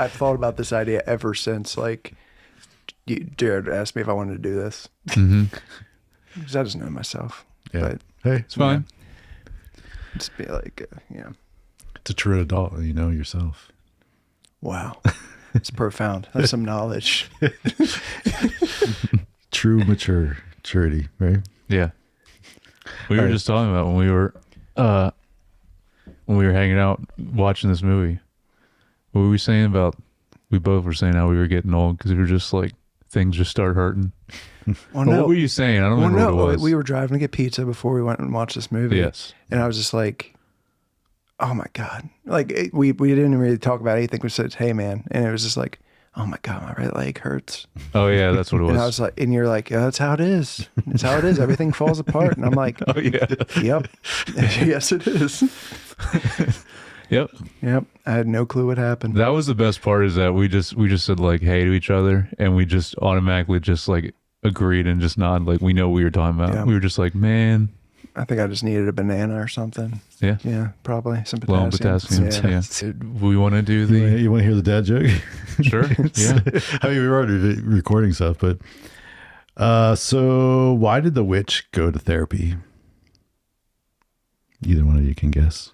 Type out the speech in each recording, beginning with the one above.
I've thought about this idea ever since, like, Jared asked me if I wanted to do this. Because I just know myself. Yeah. But hey, It's fine. just be like, it's a true adult. You know yourself. wow. It's profound. That's some knowledge. True maturity, right? Yeah. We were All right. just talking about when we were hanging out watching this movie. What were we saying about? We both were saying how we were getting old because we were just like things just start hurting. Well, What were you saying? I don't remember what it was. We were driving to get pizza before we went and watched this movie. Yes. And I was just like, oh my God. Like, we didn't really talk about anything. We said, hey, man. And it was just like, oh my God, my right leg hurts. Oh yeah, that's what it was. And I was like, and you're like, yeah, that's how it is. It's how it is. Everything falls apart. And I'm like, oh yeah. yep. Yes, it is. Yep. Yep. I had no clue what happened. That was the best part is that we just said like hey to each other and we just automatically just like agreed and just nodded like we know what we were talking about. Yeah. We were just like, man. I think I just needed a banana or something. Yeah. Yeah, probably. Some Low potassium. in potassium. Yeah. We want to do You want to hear the dad joke? Sure. Yeah. I mean, we were already recording stuff, but so why did the witch go to therapy? Either one of you can guess.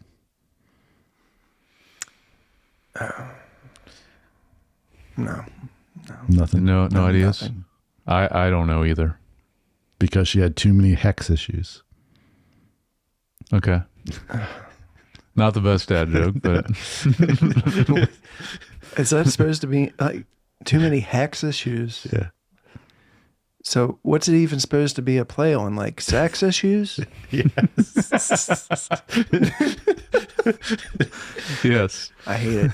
No. Nothing. No ideas. Nothing. I don't know either. Because she had too many hex issues. Okay. Not the best dad joke, but Is that supposed to be like too many hex issues? Yeah. So what's it even supposed to be a play on? Like sex issues? Yes. yes. I hate it.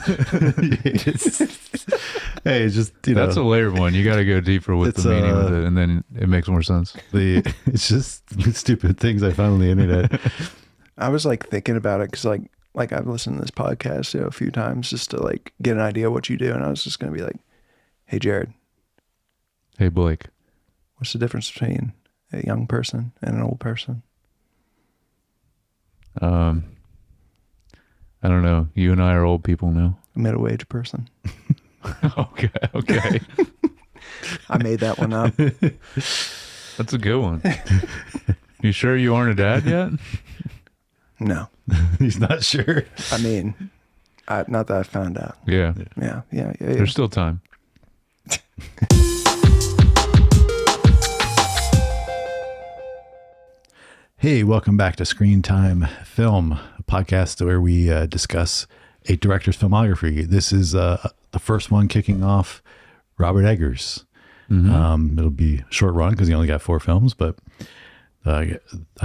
Hey, it's just, you know, That's a layered one. You got to go deeper with It's, the meaning with it, and then it makes more sense. it's just stupid things I found on the internet. I was like thinking about it because like I've listened to this podcast a few times just to like get an idea of what you do, and I was just gonna be like, "Hey, Jared, Hey, Blake. what's the difference between a young person and an old person?" I don't know. You and I are old people now. A middle-aged person. Okay. I made that one up. That's a good one. You sure you aren't a dad yet? No, He's not sure. I mean, not that I found out. Yeah. Yeah. There's still time. Hey, welcome back to Screen Time Film, a podcast where we discuss a director's filmography. This is the first one kicking off Robert Eggers. It'll be a short run because he only got 4 films, but I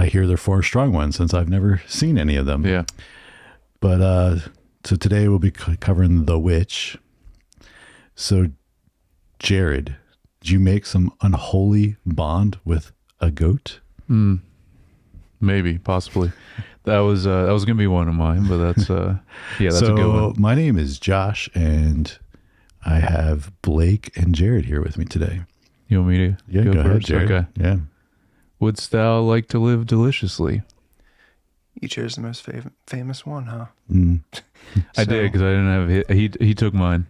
hear they're 4 strong ones since I've never seen any of them. Yeah. But so today we'll be covering The Witch. So, Jared, did you make some unholy bond with a goat? Maybe, possibly. That was gonna be one of mine, but that's that's a good one. My name is Josh, and I have Blake and Jared here with me today. You want me to Go ahead, first? Jared. Okay. Yeah. Wouldst thou like to live deliciously? You chose the most famous one, huh? I did because I didn't have it. He took mine.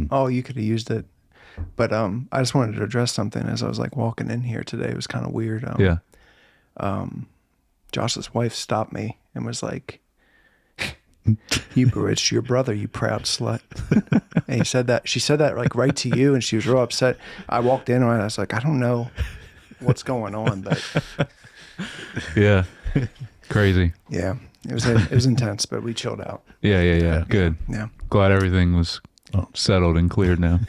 Oh, you could have used it. But I just wanted to address something as I was like walking in here today. It was kind of weird. Yeah. Josh's wife stopped me and was like, "You bewitched your brother, you proud slut." And she said that like right to you, and she was real upset. I walked in and I was like, I don't know what's going on, but Yeah. Crazy. yeah, it was intense, but we chilled out. Yeah. Good. Yeah. Glad everything was settled and cleared now.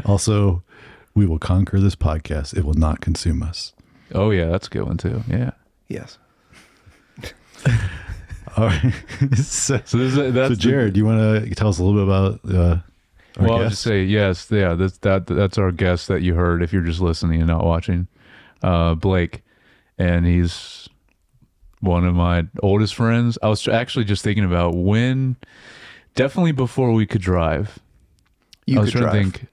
Also, we will conquer this podcast. It will not consume us. Oh yeah, that's a good one too. Yeah. Yes. All right. so, That's Jared, do you want to tell us a little bit about our Well, I'll guest? just say yes. Yeah, that's our guest that you heard if you're just listening and not watching, Blake, and he's one of my oldest friends. I was actually just thinking about when, definitely before we could drive. You I was could trying drive. to think.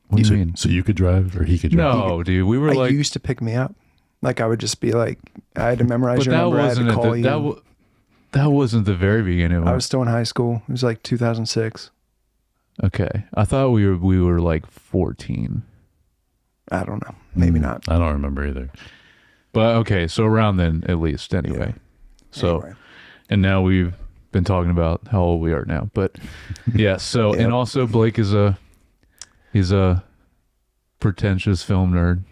What do you mean? So you could drive, or he could drive? No, dude. We were like, You used to pick me up. Like I would just be like, I had to memorize but your that number. I had wasn't to it. call you. That wasn't the very beginning. I was still in high school. It was like 2006. Okay. I thought we were like 14. I don't know. Maybe not. I don't remember either. But okay, so around then at least anyway. So Anyway. and now we've been talking about how old we are now. But yeah, so and also Blake is he's a pretentious film nerd.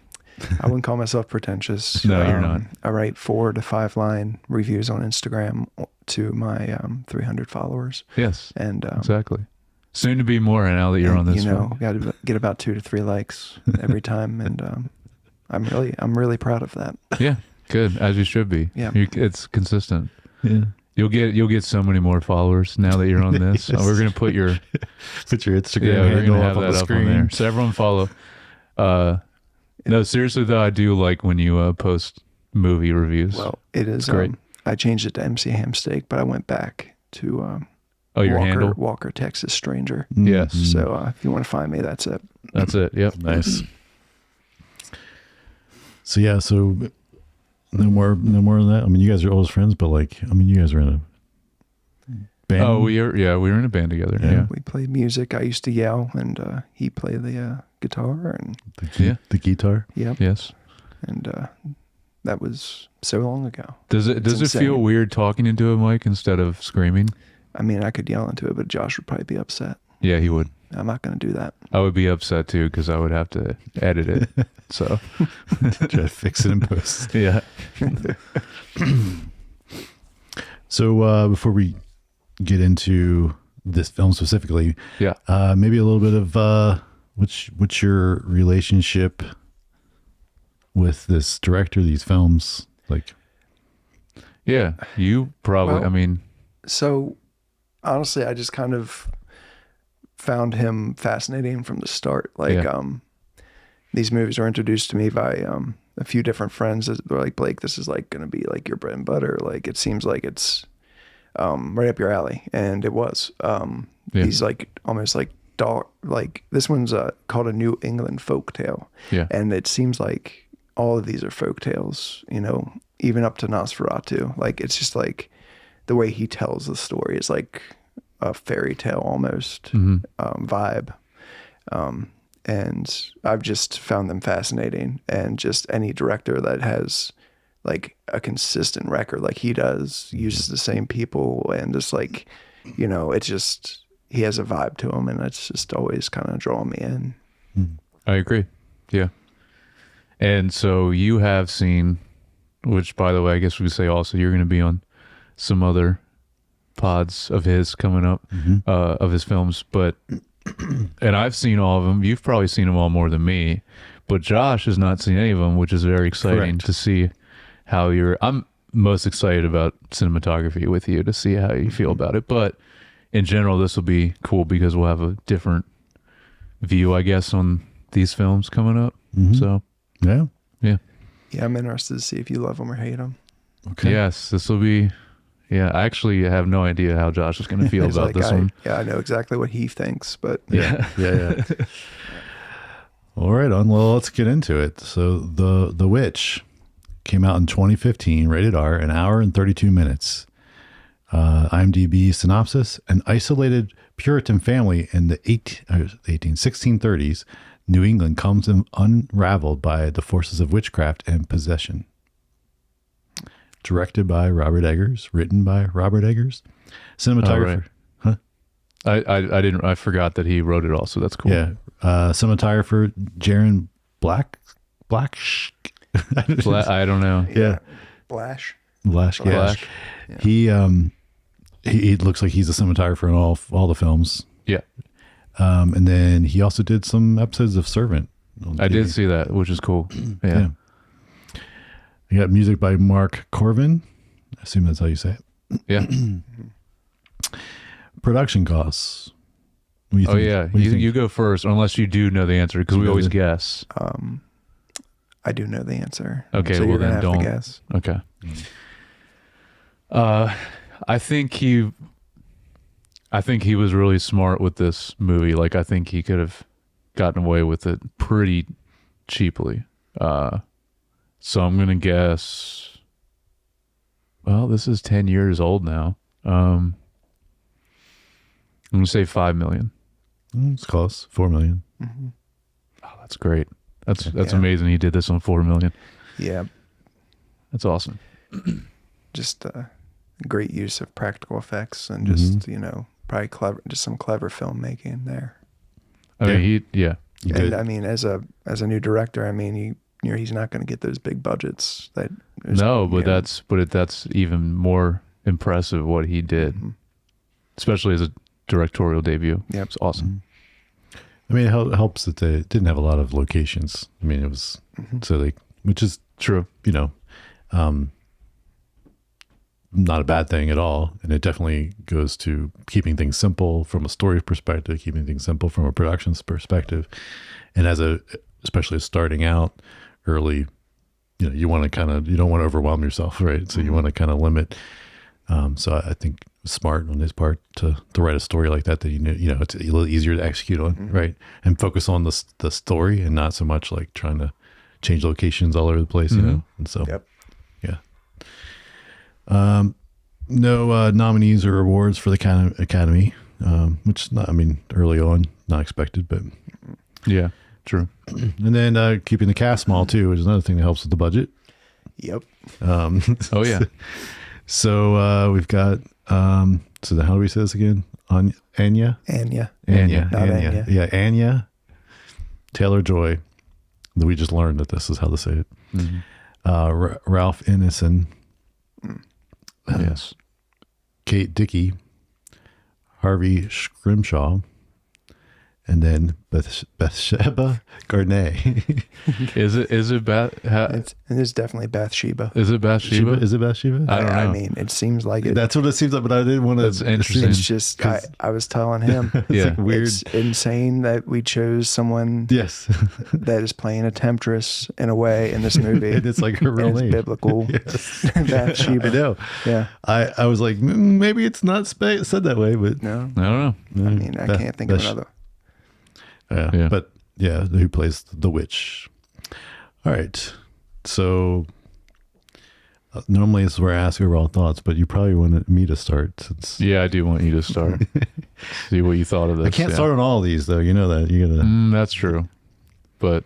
I wouldn't call myself pretentious. No, you're not. I write 4 to 5 line reviews on Instagram to my 300 followers. Yes. And Exactly. Soon to be more now that you're on this you know, one. got to get about 2 to 3 likes every time, and I'm really proud of that. Yeah. Good. As you should be. Yeah. It's consistent. Yeah. You'll get so many more followers now that you're on this. Yes. We're gonna put your Put your Instagram we're handle gonna up have on that the up screen. on there. So everyone follow. No, seriously though, I do like when you post movie reviews. Well, it is great. I changed it to MC Hamsteak, but I went back to your handle. Walker, Texas Stranger. Yes. So if you want to find me, that's it. That's it. Yep. Nice. So yeah, so no more of that. I mean, you guys are always friends, but like, I mean, you guys are in a band. Oh, we were in a band together. Yeah. Yeah. We played music. I used to yell, and he played the guitar, and the guitar. yep. Yes. And that was so long ago. Does it insane. feel weird talking into a mic instead of screaming? I mean, I could yell into it, but Josh would probably be upset. Yeah, he would. I'm not going to do that. I would be upset too because I would have to edit it. So Try to fix it in post. yeah. So before we get into this film specifically, Yeah. maybe a little bit of what's your relationship with this director, these films, like. Yeah. You probably. Well, I mean. So, honestly, I just kind of found him fascinating from the start. Like, Yeah. these movies were introduced to me by a few different friends. They're like, Blake, this is like going to be like your bread and butter. Like, it seems like it's right up your alley, and it was. Yeah. He's like almost like dog. Like this one's called A New England Folk Tale. Yeah. And it seems like all of these are folk tales, you know, even up to Nosferatu. Like, it's just like the way he tells the story is like a fairy tale almost vibe. And I've just found them fascinating. And just any director that has like a consistent record like he does, uses the same people, and just like, you know, it's just, he has a vibe to him, and it's just always kind of drawing me in. I agree. Yeah. And so you have seen, which by the way, I guess we could say also you're going to be on some other pods of his coming up, of his films, but, and I've seen all of them. You've probably seen them all more than me, but Josh has not seen any of them, which is very exciting Correct. to see how I'm most excited about cinematography with you to see how you feel about it. But in general, this will be cool because we'll have a different view, I guess, on these films coming up. So Yeah. yeah. Yeah, I'm interested to see if you love them or hate them. Okay. Yes, this will be. Yeah, I actually have no idea how Josh is going to feel He's about like, this one. Yeah, I know exactly what he thinks, but Yeah. Yeah. All right, on. Well, let's get into it. So, The Witch came out in 2015, rated R, an hour and 32 minutes. IMDb synopsis: an isolated Puritan family in the 1630s New England comes unraveled by the forces of witchcraft and possession. Directed by Robert Eggers, written by Robert Eggers, cinematographer. Right. I forgot that he wrote it all, so that's cool. Yeah, cinematographer Jaron Black. I don't know. Yeah, Blash. Blash. Yeah. Blash. He looks like he's a cinematographer in all the films. Yeah, And then he also did some episodes of Servant. on I did TV. see that, which is cool. Yeah. You got music by Mark Corvin. I assume that's how you say it. Yeah. Production costs. What do you Oh think? yeah. What do you think? You go first, unless you do know the answer, because we always guess. I do know the answer. Okay, so well you're gonna then have don't. to guess. Okay. I think he was really smart with this movie. Like, I think he could have gotten away with it pretty cheaply. So I'm gonna guess well, this is 10 years old now. I'm going to say 5 million. It's close. 4 million. Oh, that's great. That's Yeah. amazing. He did this on 4 million. Yeah, That's awesome. just great use of practical effects and just probably clever, just some clever filmmaking there. I mean, You And did. I mean, as a new director, I mean, he's not going to get those big budgets. No, but that's even more impressive what he did, especially as a directorial debut. Yep. It's awesome. I mean, it helps that they didn't have a lot of locations. I mean, it was so like, which is True. Not a bad thing at all. And it definitely goes to keeping things simple from a story perspective, keeping things simple from a production perspective. And especially starting out early, you want to you don't want to overwhelm yourself, right? So you want to kind of limit. So I think smart on his part to write a story like that it's a little easier to execute on, right? And focus on the story and not so much like trying to change locations all over the place, And so, Yep. yeah. No nominees or awards for the Academy, which early on, not expected, but Yeah. True. and then keeping the cast small too, which is another thing that helps with the budget. Yep. Oh yeah. So we've got so then how do we say this again? Anya, Anya. Anya. Not Anya. Yeah, Anya Taylor-Joy. We just learned that this is how to say it. Ralph Ineson, Yes. Kate Dickey, Harvey Scrimshaw, and then Bathsheba Garnet. Is it It's definitely Bathsheba. Is it Bathsheba? Is it Bathsheba? I don't know. I mean, it seems like it. That's what it seems like, but I didn't want to. That's interesting. It's just I was telling him. Yeah. like weird. It's insane that we chose someone Yes. that is playing a temptress in a way in this movie. And it's like her real And it's name. biblical. Bathsheba. I know. Yeah. I was like, maybe it's not said that way, but No. I don't know. I mean, I can't think of another. Yeah. But yeah, who plays the witch? All right. So normally this is where I ask overall thoughts, but you probably wanted me to start since Yeah, I do want you to start. See what you thought of this. I can't start on all of these though. You know that you gotta. That's true. But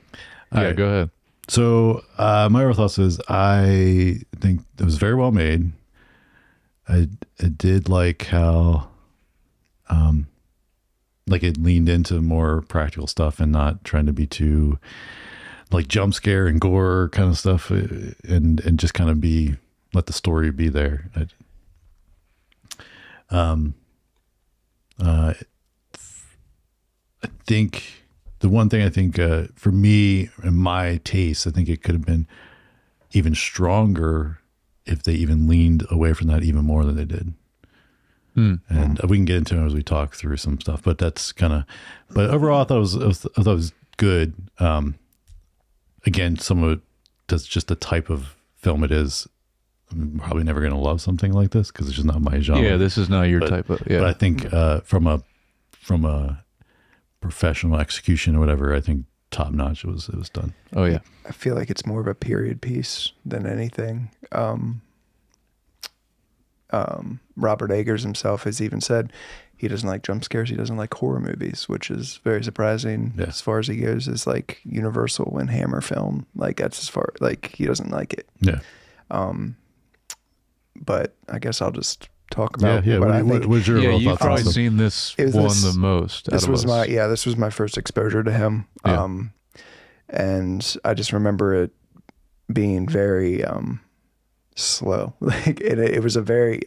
yeah, All right. go ahead. So my overall thoughts is I think it was very well made. I did like how like it leaned into more practical stuff and not trying to be too like jump scare and gore kind of stuff, and just kind of let the story be there. I think the one thing I think for me and my taste, I think it could have been even stronger if they even leaned away from that even more than they did. And we can get into it as we talk through some stuff, but that's but overall I thought it was good. Again, some of it, that's just the type of film it is. I'm probably never going to love something like this because it's just not my genre. Yeah, this is not your type of. Yeah. But I think from a professional execution or whatever, I think top notch. It was done. Oh yeah. I feel like it's more of a period piece than anything. Robert Eggers himself has even said he doesn't like jump scares. He doesn't like horror movies, which is very surprising. Yeah. As far as he goes, is like Universal and Hammer film. Like that's as far he doesn't like it. Yeah. But I guess I'll just talk about Yeah. what I think. What was your Yeah, overall you've thoughts? probably Awesome. seen this It was one this- the most. This out of was us. this was my first exposure to him. Yeah. And I just remember it being very slow. Like it was a very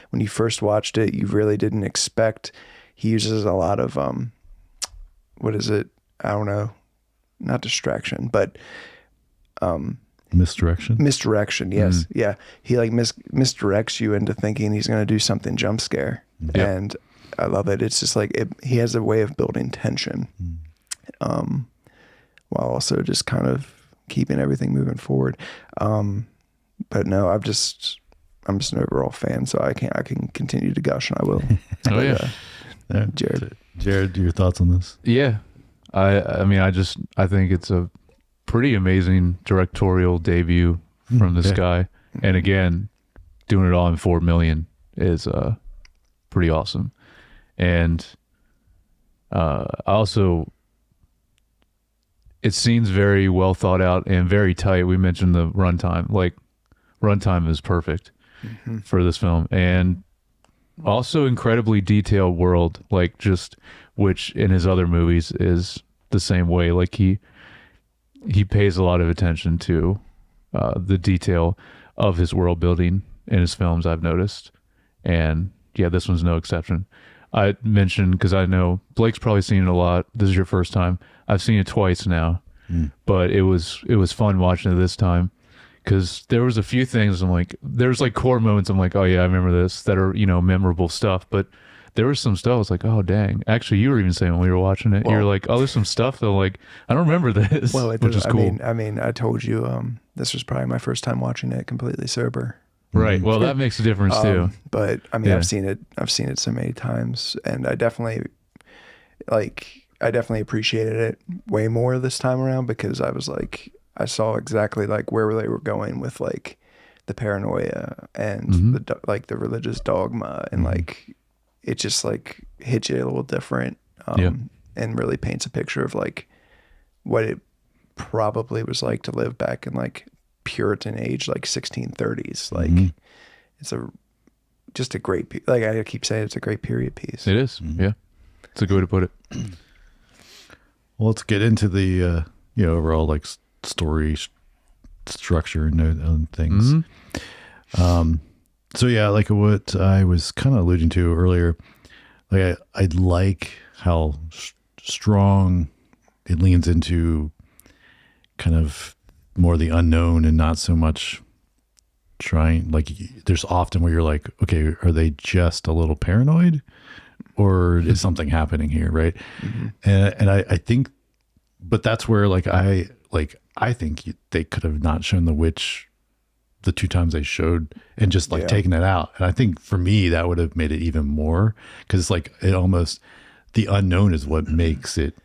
when you first watched it, you really didn't expect. He uses a lot of what is it? I don't know, not distraction, but Misdirection. misdirection. Yes, yeah. He misdirects you into thinking he's going to do something jump scare, Yep. and I love it. It's just he has a way of building tension, while also just kind of keeping everything moving forward. But no, I'm just an overall fan, so I can continue to gush, and I will. Oh yeah. Yeah. Jared, your thoughts on this? Yeah. I mean, I think it's a pretty amazing directorial debut from this Yeah. guy. And again, doing it all in 4 million is pretty awesome. And also, it seems very well thought out and very tight. We mentioned the runtime. Like, runtime is perfect for this film. And also incredibly detailed world, like just, which in his other movies is the same way. Like he pays a lot of attention to the detail of his world building in his films, I've noticed. And yeah, this one's no exception. I mentioned, because I know Blake's probably seen it a lot. This is your first time. I've seen it twice now, but it was fun watching it this time, because there was a few things I'm like, there's like core moments I'm like, oh yeah, I remember this, that are, you know, memorable stuff. But there was some stuff I was like, oh dang. Actually, you were even saying when we were watching it, you're like, oh, there's some stuff that like, I don't remember this. Well, which is cool. I mean, I told you this was probably my first time watching it completely sober. Right. Well, that makes a difference too. But I mean, Yeah. I've seen it so many times, and I definitely appreciated it way more this time around, because I was like, I saw exactly like where they were going with like the paranoia and the religious dogma, and like it just like hits you a little different, and really paints a picture of like what it probably was like to live back in like Puritan age, like 1630s. Like it's just a great, like I keep saying, it's a great period piece. It is. Yeah. It's a good way to put it. Well, let's get into the overall like story structure and things. So yeah, like what I was kind of alluding to earlier, like I like how strong it leans into kind of more the unknown and not so much trying, like there's often where you're like, okay, are they just a little paranoid, or is something happening here, right? And I think, but that's where I think they could have not shown the witch the 2 times they showed, and just like taken that out. And I think for me that would have made it even more, because it's like it almost, the unknown is what makes it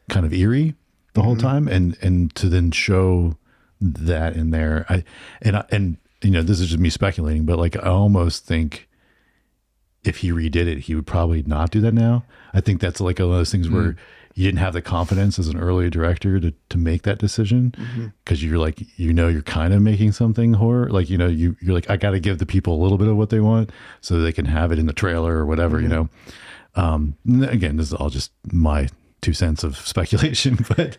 kind of eerie the whole time, and to then show that in there, and you know, this is just me speculating, but like I almost think if he redid it, he would probably not do that now. I think that's like one of those things where you didn't have the confidence as an early director to make that decision, because you're like, you know, you're kind of making something horror, like, you know, you're like, I got to give the people a little bit of what they want so they can have it in the trailer or whatever, you know. Again, this is all just my 2 cents of speculation, but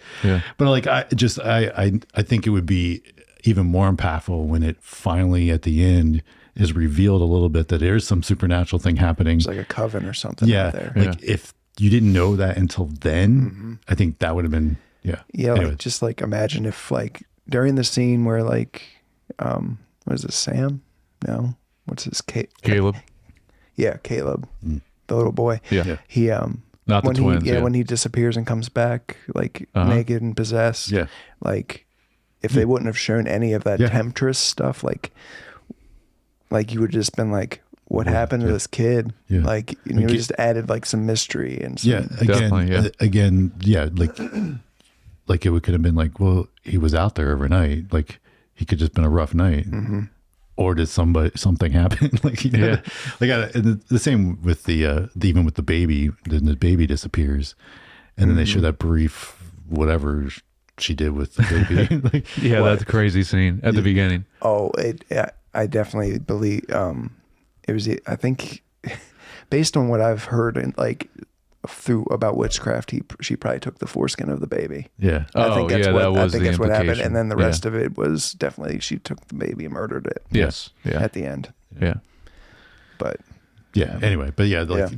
like I think it would be even more impactful when it finally at the end is revealed a little bit that there's some supernatural thing happening. It's like a coven or something. Yeah, out there. like if you didn't know that until then, I think that would have been Anyway. Like just like imagine if like during the scene where like what is this, Sam? No, what's his Caleb. Yeah, Caleb, the little boy. Yeah. He Not the twins. when he disappears and comes back like naked and possessed. Yeah. Like if they wouldn't have shown any of that temptress stuff, like you would have just been like, what happened to this kid? Yeah. Like, you know, just added like some mystery and some, again, like it could have been like, well, he was out there overnight. Like he could just been a rough night. Or did something happen? Like, you know, and the same with the even with the baby, then the baby disappears, and then they show that brief whatever she did with the baby. Like, that's a crazy scene at the beginning. Oh, I definitely believe it was. I think based on what I've heard and like through about witchcraft, she probably took the foreskin of the baby. Yeah. I think that's what happened, and then the Yeah. rest of it was definitely she took the baby and murdered it. Yes. Yeah. At the end. Yeah. But yeah. Anyway, but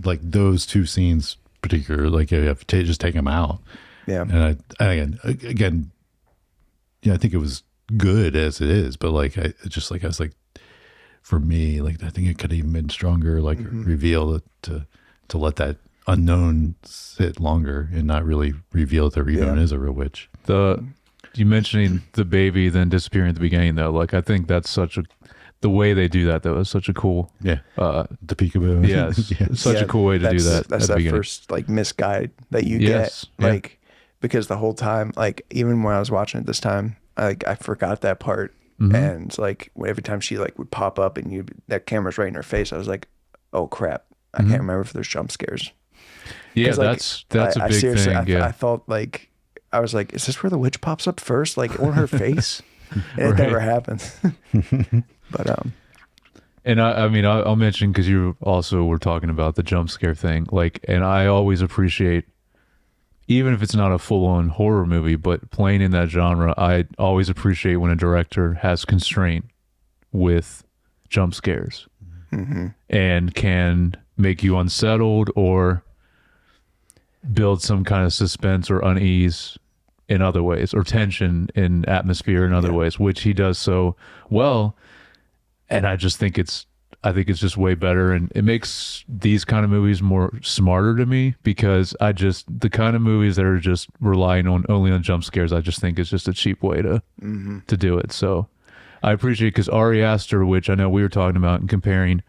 like those 2 scenes particular, like you have to just take them out. Yeah. And again, I think it was good as it is, but like I was like, for me, like I think it could have even been stronger, like reveal it to let that unknown sit longer and not really reveal that Revone is a real witch. You mentioning the baby then disappearing at the beginning though, like I think that's the way they do that though is such a cool the peekaboo. Yes. Such a cool way to do that. That's at the that beginning. first like misguide that you Yes. get. Like because the whole time, like even when I was watching it this time, I forgot that part. And like every time she like would pop up and that camera's right in her face, I was like, oh crap, I can't remember if there's jump scares. Yeah, 'Cause, like, that's a big seriously, thing. Yeah. I thought like, I was like, is this where the witch pops up first, like on her face? And it never happens. But And I mean, I'll mention, because you also were talking about the jump scare thing, like, and I always appreciate, even if it's not a full-on horror movie, but playing in that genre, I always appreciate when a director has constraint with jump scares and can make you unsettled or build some kind of suspense or unease in other ways, or tension in atmosphere in other ways, which he does so well. And I just think it's just way better, and it makes these kind of movies more smarter to me, because the kind of movies that are just relying only on jump scares, I just think is just a cheap way to do it. So I appreciate, because Ari Aster, which I know we were talking about and comparing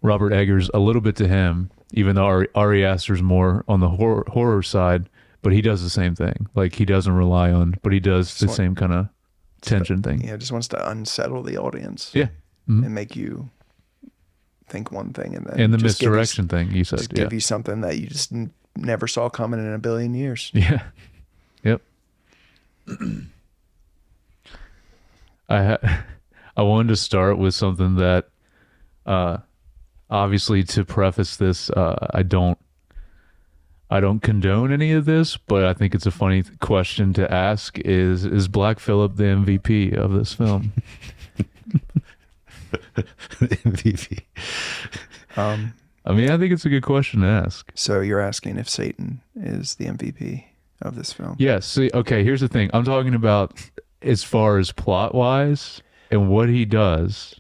Robert Eggers a little bit to him, even though Ari Aster's more on the horror side, but he does the same thing. Like, he doesn't rely on, but he does the same kind of tension thing. yeah, just wants to unsettle the audience. Yeah. And make you think one thing, and then And the just give you- misdirection thing you said. just give you something that you just never saw coming in a billion years. Yeah. Yep. I wanted to start with something that, obviously, to preface this, I don't condone any of this, but I think it's a funny question to ask: is Black Phillip the MVP of this film? MVP. I mean, I think it's a good question to ask. So you're asking if Satan is the MVP of this film? Yes. See, okay, here's the thing. I'm talking about as far as plot wise and what he does.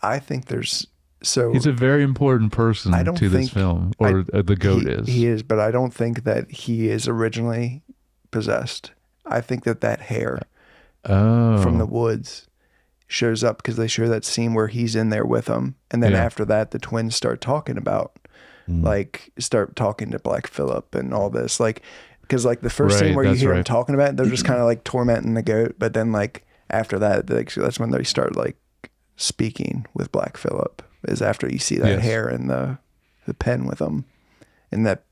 I think there's He's a very important person I don't to this think- film, or the goat is. He is, but I don't think that he is originally possessed. I think that hair from the woods shows up because they show that scene where he's in there with them, and then Yeah. after that, the twins start talking about, start talking to Black Phillip and all this, like, because like the first Right, scene where you that's hear them right. talking about it, they're just kind of like tormenting the goat, but then like after that, that's when they start like speaking with Black Phillip. Is after you see that Yes. hair in the pen with them. And that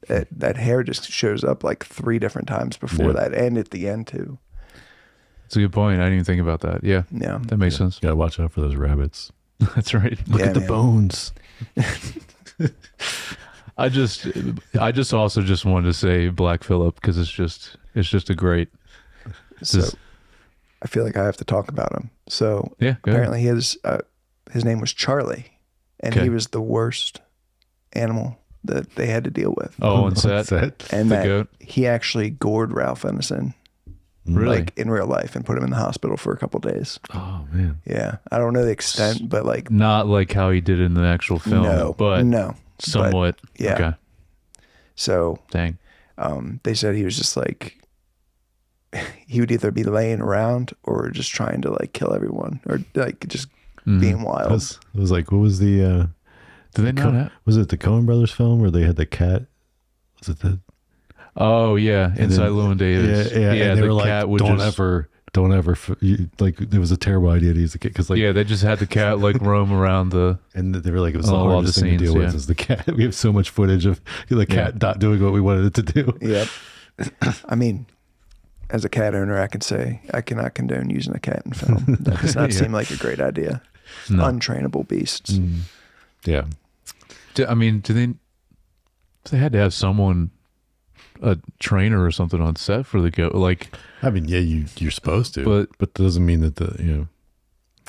hair just shows up like 3 different times before that, and at the end too. It's a good point. I didn't even think about that. Yeah, Yeah. that makes sense. Gotta watch out for those rabbits. That's right. Look Yeah, at the man. bones. I just also just wanted to say Black Phillip, because it's just a great. So Just- I feel like I have to talk about him. So Yeah, go ahead. apparently his name was Charlie, and Okay. he was the worst animal that they had to deal with. Oh, on set. And the that goat? he actually gored Ralph Ineson, Really? like in real life, and put him in the hospital for a couple days. Oh man. Yeah, I don't know the extent, but like Not like how he did in the actual film, no, but no, somewhat. yeah. Okay. So Dang. they said he was just like, he would either be laying around or just trying to like kill everyone, or like just being wild. It was like, what was the Do they not have? was it the Coen Brothers film where they had the cat? Was it the Oh yeah, Inside Llewyn Davis. Yeah, and they the were cat like, would don't just, ever, like it was a terrible idea to use the cat because like, Yeah, they just had the cat like roam around the. and they were like, it was the all the hardest thing to scenes, deal with yeah. is the cat. We have so much footage of the cat not doing what we wanted it to do. Yep. I mean, as a cat owner, I can say I cannot condone using a cat in film. That does not Yeah. seem like a great idea. No. Untrainable beasts. Yeah, I mean, they had to have someone, a trainer or something on set for the goat? Like, I mean, yeah, you're supposed to, But- but that doesn't mean that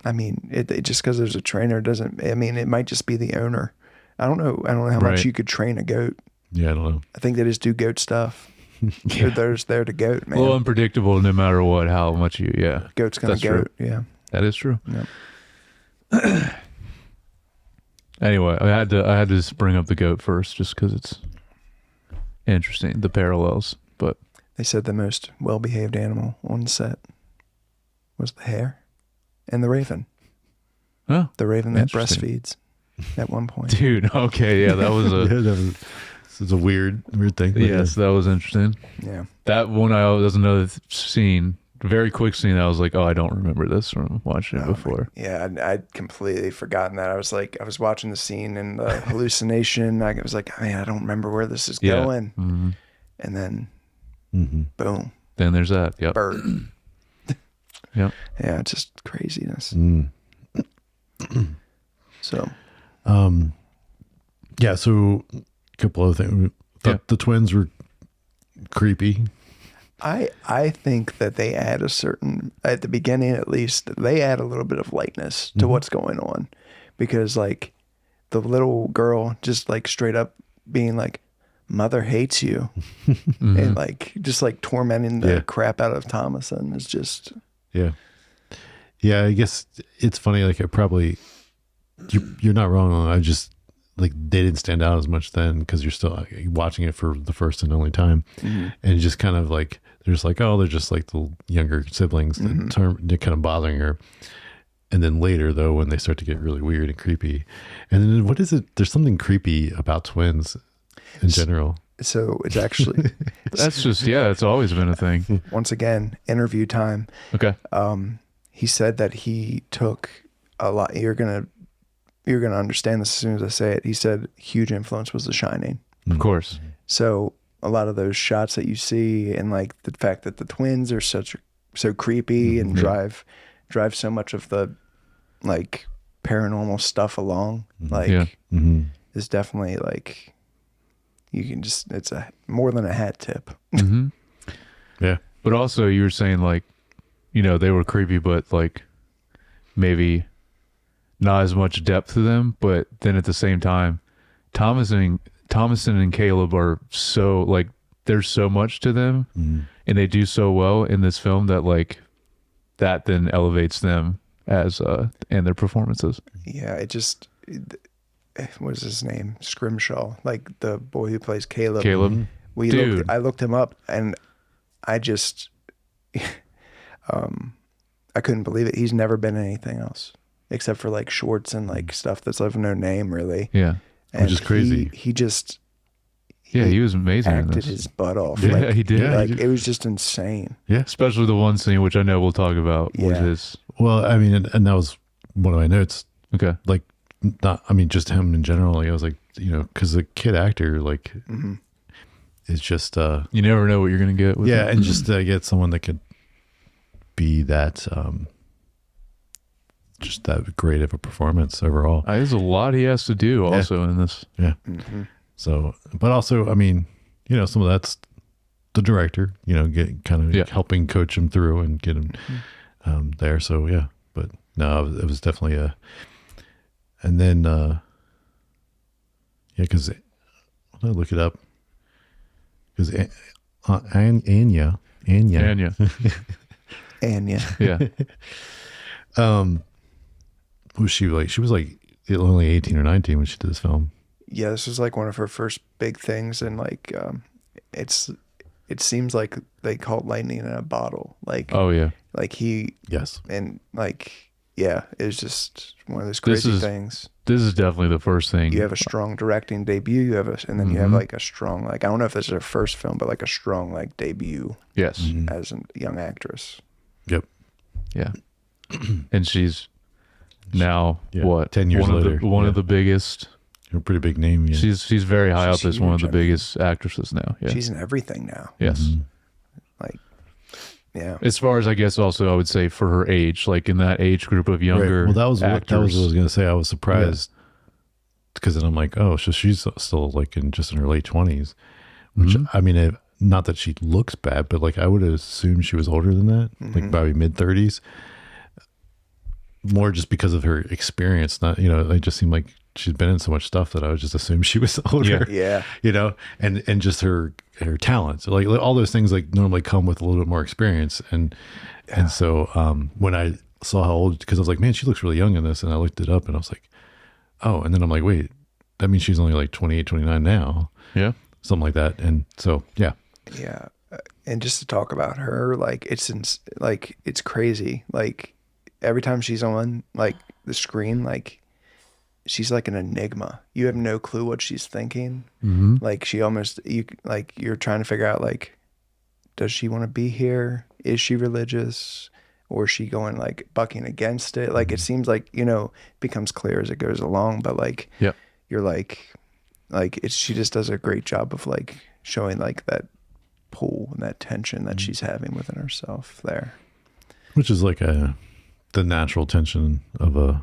I mean, it just because there's a trainer doesn't. I mean, it might just be the owner. I don't know. I don't know how Right. much you could train a goat. yeah, I don't know. I think they just do goat stuff. They're just there to goat, a man. little unpredictable no matter what, how much you. Yeah, Goat's gonna that's true. goat. Yeah. that is true. Yep. Anyway, I had to just bring up the goat first, just because it's interesting, the parallels. But They said the most well-behaved animal on set was the hare and the raven. oh, The raven that Interesting. breastfeeds at one point. dude, okay, yeah, that was Yeah, a that was a weird thing. but yes, that was interesting. Yeah. That one, there's another scene very quick scene. I was like, oh, I don't remember this from watching it before. Yeah, I'd completely forgotten that. I was watching the scene and the hallucination. I was like, man, I don't remember where this is Yeah. going. Mm-hmm. And then, Mhm. boom, Then there's that. Yep. bird. Yep. Yeah, it's just craziness. Mm. So, Yeah, so a couple other things. The twins were creepy. I think that they add at the beginning at least, they add a little bit of lightness to what's going on, because like the little girl just like straight up being like, mother hates you, and like just like tormenting the crap out of Thomason is just, Yeah. Yeah, I guess it's funny. Like, it probably, you're not wrong. I just, like, they didn't stand out as much then because you're still watching it for the first and only time. And just kind of like, they're just like, oh, they're just like the younger siblings that they're kind of bothering her. And then later, though, when they start to get really weird and creepy. And then what is it? There's something creepy about twins in general. so it's actually, That's just, yeah, it's always been a thing. once again, interview time. Okay. He said that he took a lot. You're gonna understand this as soon as I say it. He said huge influence was The Shining. Of course. So a lot of those shots that you see, and like the fact that the twins are so creepy and drive so much of the like paranormal stuff along, like Yeah. is definitely like, you can just, it's a more than a hat tip. Mm-hmm. Yeah. But also, you were saying like, you know, they were creepy, but like maybe not as much depth to them. But then at the same time, Thomason and Caleb are so like, there's so much to them, and they do so well in this film that like that then elevates them as and their performances. Yeah, what is his name? Scrimshaw, like the boy who plays Caleb. Caleb, dude. I looked him up, and I just, I couldn't believe it. He's never been in anything else except for like shorts and like stuff that's of no name, really. Yeah. And is crazy. He was amazing in acted this. his butt off. Yeah, like, he did. Yeah, Like he did. it was just insane. Yeah. Especially the one scene, which I know we'll talk about, was Yeah. his. Well, I mean, and that was one of my notes. Okay. Like, not, I mean, just him in general. Like, I was like, you know, because the kid actor, like, is just, You never know what you're going to get with yeah, him. and just get someone that could be that, just that great of a performance overall. There's a lot he has to do also in this. Yeah. So, but also, I mean, you know, some of that's the director, you know, get kind of helping coach him through and get him there. So yeah, but no, it was definitely and then, yeah, cause I'll look it up. Cause Anya, And yeah. And yeah, Yeah. was she like? She was like only 18 or 19 when she did this film. yeah, this was like one of her first big things, and like, it seems like they caught lightning in a bottle. Like, Oh, yeah. like he, Yes. and like, yeah, it was just one of those This crazy is- things. This is definitely the first thing. You have a strong directing debut. And then you have like a strong, like, I don't know if this is her first film, but like a strong like debut Yes. as a young actress. Yep. Yeah. And she's now, Yeah, what? 10 years one later. Of one Yeah. of the biggest. You're a pretty big name. Yeah. She's very high She's up as one of the huge, I mean. biggest actresses now. Yeah. She's in everything now. Yes. Like, yeah. As far as I guess, also I would say for her age, like in that age group of younger Well, that was actors. what I was going to say. I was surprised because then I'm like, oh, so she's still like just in her late 20s, which I mean, not that she looks bad, but like I would assume she was older than that, like probably mid 30s. More just because of her experience, not, you know, it just seemed like she's been in so much stuff that I would just assume she was older. Yeah. You know, and just her talents, like all those things like normally come with a little bit more experience. And so when I saw how old, because I was like, man, she looks really young in this, and I looked it up and I was like, oh, and then I'm like, wait, that means she's only like 28, 29 now, Yeah. something like that. And so, yeah. Yeah. And just to talk about her, like it's crazy. Like every time she's on like the screen, like she's like an enigma. You have no clue what she's thinking. Like she almost, you're trying to figure out like, does she want to be here? is she religious, or is she going like bucking against it? Like it seems like, you know, it becomes clear as it goes along, but like Yep. you're like it's, she just does a great job of like showing like that pull and that tension that she's having within herself there. Which is like the natural tension of a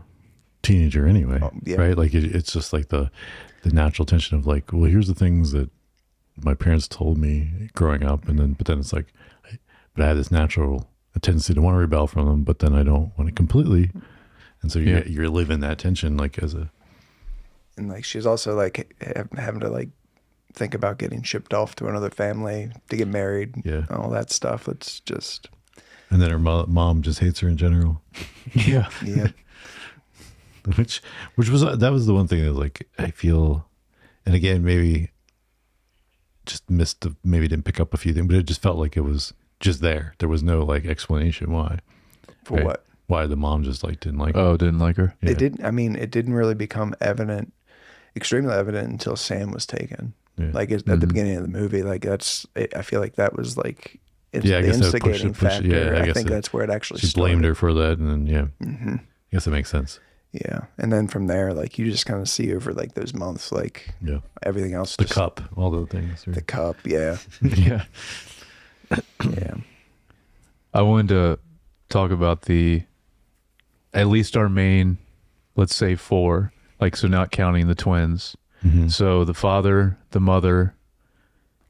teenager anyway, yeah. right? Like it's just like the natural tension of like, well, here's the things that my parents told me growing up, but then it's like, but I have this natural tendency to want to rebel from them, but then I don't want to completely, and so you're living that tension like as a. And like she's also like having to like think about getting shipped off to another family to get married, all that stuff. It's just. And then her mom just hates her in general. Yeah. Yeah. which was that was the one thing that like I feel, and again maybe just maybe didn't pick up a few things, but it just felt like it was just there. There was no like explanation why. For right? what? Why the mom just like didn't like her. Oh, didn't like her. It didn't. I mean, it didn't really become extremely evident until Sam was taken. Yeah. Like at the beginning of the movie, like I feel like that was like it's I the guess that instigating pushed it. factor. Yeah, I think that's where it actually she started. blamed her for that, and then I guess that makes sense. Yeah, and then from there, like you just kind of see over like those months, like everything else. The cup, all those things. The cup, yeah, Yeah. yeah. I wanted to talk about at least our main, let's say 4, like, so not counting the twins. Mm-hmm. So the father, the mother,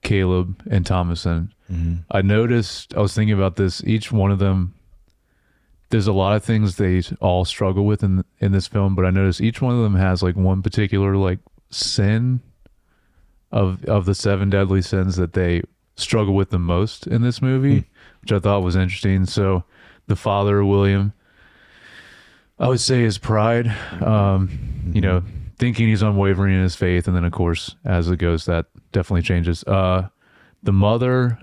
Caleb, and Thomason. Mm-hmm. I noticed, I was thinking about this, each one of them, there's a lot of things they all struggle with in this film, but I noticed each one of them has like one particular like sin of the 7 deadly sins that they struggle with the most in this movie, which I thought was interesting. So the father, William, I would say his pride, you know, thinking he's unwavering in his faith. And then of course, as it goes, that definitely changes. The mother,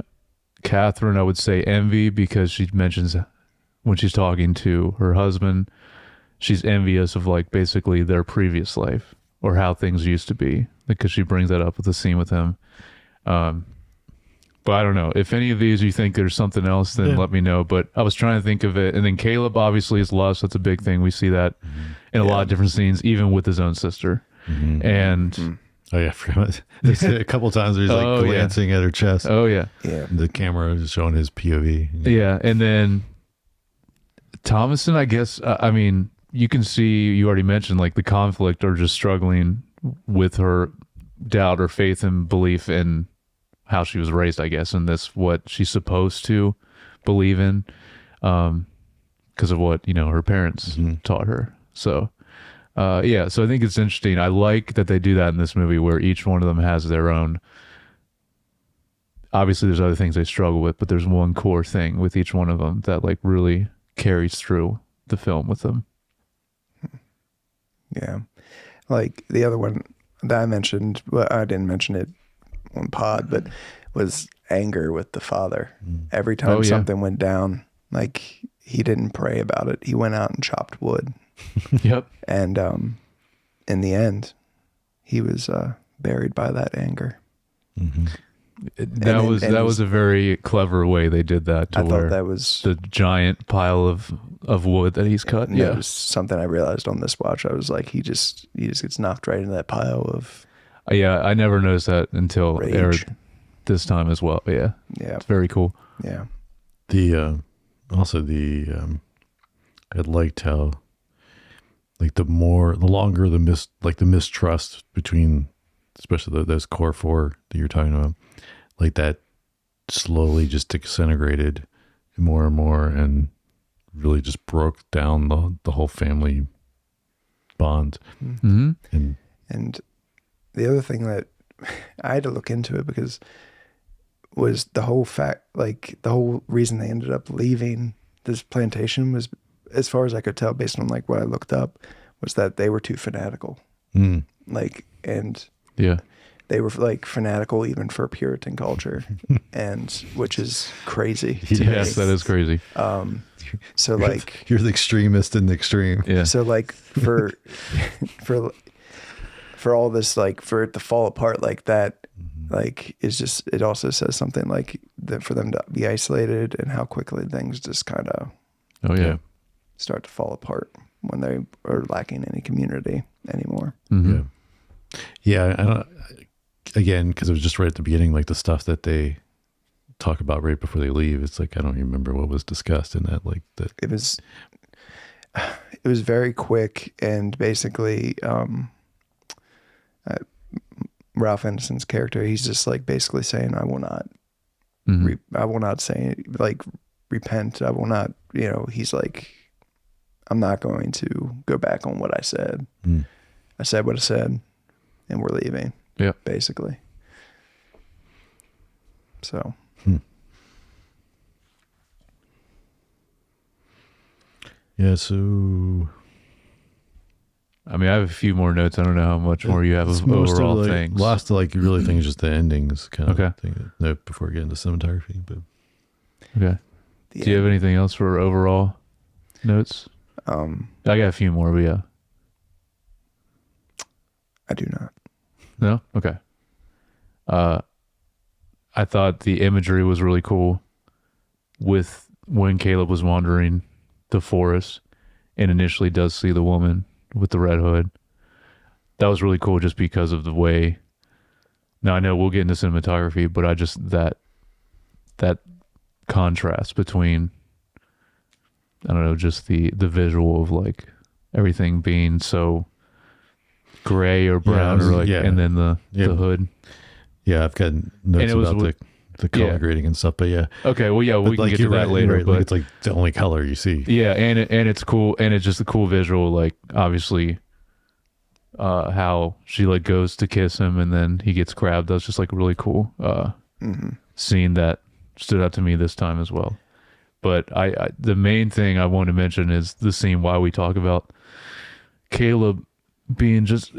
Catherine, I would say envy, because she mentions when she's talking to her husband, she's envious of like basically their previous life or how things used to be, because she brings that up with the scene with him. But I don't know if any of these you think there's something else, then let me know. But I was trying to think of it. And then Caleb obviously is lust. That's a big thing. We see that in a lot of different scenes, even with his own sister. And oh yeah, I forgot. There's a couple times where he's like glancing at her chest. Oh yeah. The camera is showing his POV. Yeah. And then Thomason, I guess, I mean, you can see, you already mentioned like the conflict or just struggling with her doubt or faith and belief in how she was raised, I guess, and this what she's supposed to believe in, because of what, you know, her parents taught her. So so I think it's interesting. I like that they do that in this movie, where each one of them has their own. Obviously there's other things they struggle with, but there's one core thing with each one of them that like really carries through the film with them. Yeah. Like the other one that I mentioned, well, I didn't mention it on pod, but was anger with the father. Every time something went down, like he didn't pray about it. He went out and chopped wood. Yep. And in the end, he was buried by that anger. That was a very clever way they did that. To I where thought that was the giant pile of wood that he's cut. That was something I realized on this watch. I was like, he just gets knocked right into that pile of yeah. I never noticed that until rage. aired this time as well. Yeah, it's very cool. Yeah. The also the I liked how like the longer the mistrust between, especially those core 4 that you're talking about, like that slowly just disintegrated more and more and really just broke down the whole family bond. Mm-hmm. And the other thing that I had to look into it because was the whole fact, like the whole reason they ended up leaving this plantation was, as far as I could tell based on like what I looked up, was that they were too fanatical. Like, and they were like fanatical even for Puritan culture, and which is crazy. Yes, that is crazy. So like you're the extremist in the extreme. Yeah. So like for all this, like for it to fall apart like that, like it's just, it also says something like for them to be isolated and how quickly things just kind of Oh yeah. start to fall apart when they are lacking any community anymore. Mhm. Yeah. I don't, again, because it was just right at the beginning, like the stuff that they talk about right before they leave. It's like I don't remember what was discussed in that. Like that. It was very quick, and basically Ralph Ineson's character, he's just like basically saying, I will not Mhm. I will not say like repent. I will not, he's like, I'm not going to go back on what I said. Mm. I said what I said, and we're leaving. Yeah. Basically. So. Yeah. So I mean, I have a few more notes. I don't know how much more you have it's of most of, overall like, things. Last of like really things, just the endings kind of Okay. thing. No, before getting to cinematography, but Okay. Do you have anything else for overall notes? I got a few more, but yeah. I do not. No? Okay. I thought the imagery was really cool with when Caleb was wandering the forest and initially does see the woman with the red hood. That was really cool just because of the way. Now I know we'll get into cinematography, but I just that contrast between, I don't know, just the visual of like everything being so gray or brown or like, yeah. and then the Yeah. hood. yeah, I've got notes it was about the color yeah. grading and stuff. But yeah, Okay, well, yeah, but we can like get to you're that right, later. right, But like it's like the only color you see. yeah, and it's cool, and it's just a cool visual, like obviously, how she like goes to kiss him and then he gets grabbed. That's just like a really cool scene that stood out to me this time as well. But I the main thing I want to mention is the scene while we talk about Caleb being just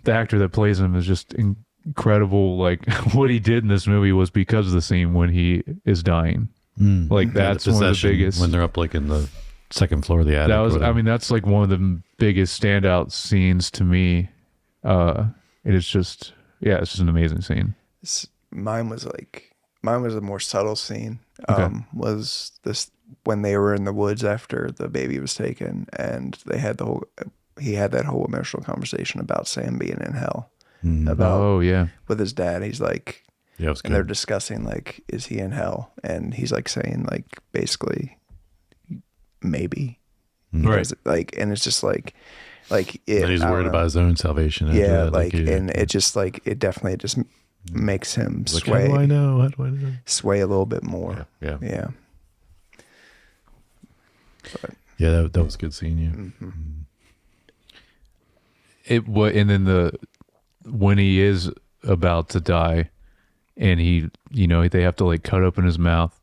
the actor that plays him is just incredible. Like what he did in this movie was because of the scene when he is dying. Like Yeah, that's one of the possession biggest. when they're up like in the second floor of the attic. That or was, I whatever. mean, that's like one of the biggest standout scenes to me. It is just, yeah, it's just an amazing scene. Mine was a more subtle scene. Okay. Was this when they were in the woods after the baby was taken, and he had that whole emotional conversation about Sam being in hell. About Oh yeah, with his dad, he's like, yeah, it was and they're good. discussing like, is he in hell? And he's like saying like, basically, maybe. right. Does it, like, and it's just like it. And he's I don't worried know. about his own salvation. after Yeah, that, like, he- and it just like it definitely just makes him like, how do I sway know? How do I know? sway a little bit more. Yeah, Yeah. yeah. That was a good scene. Yeah. It what, and then when he is about to die, and he, they have to like cut open his mouth,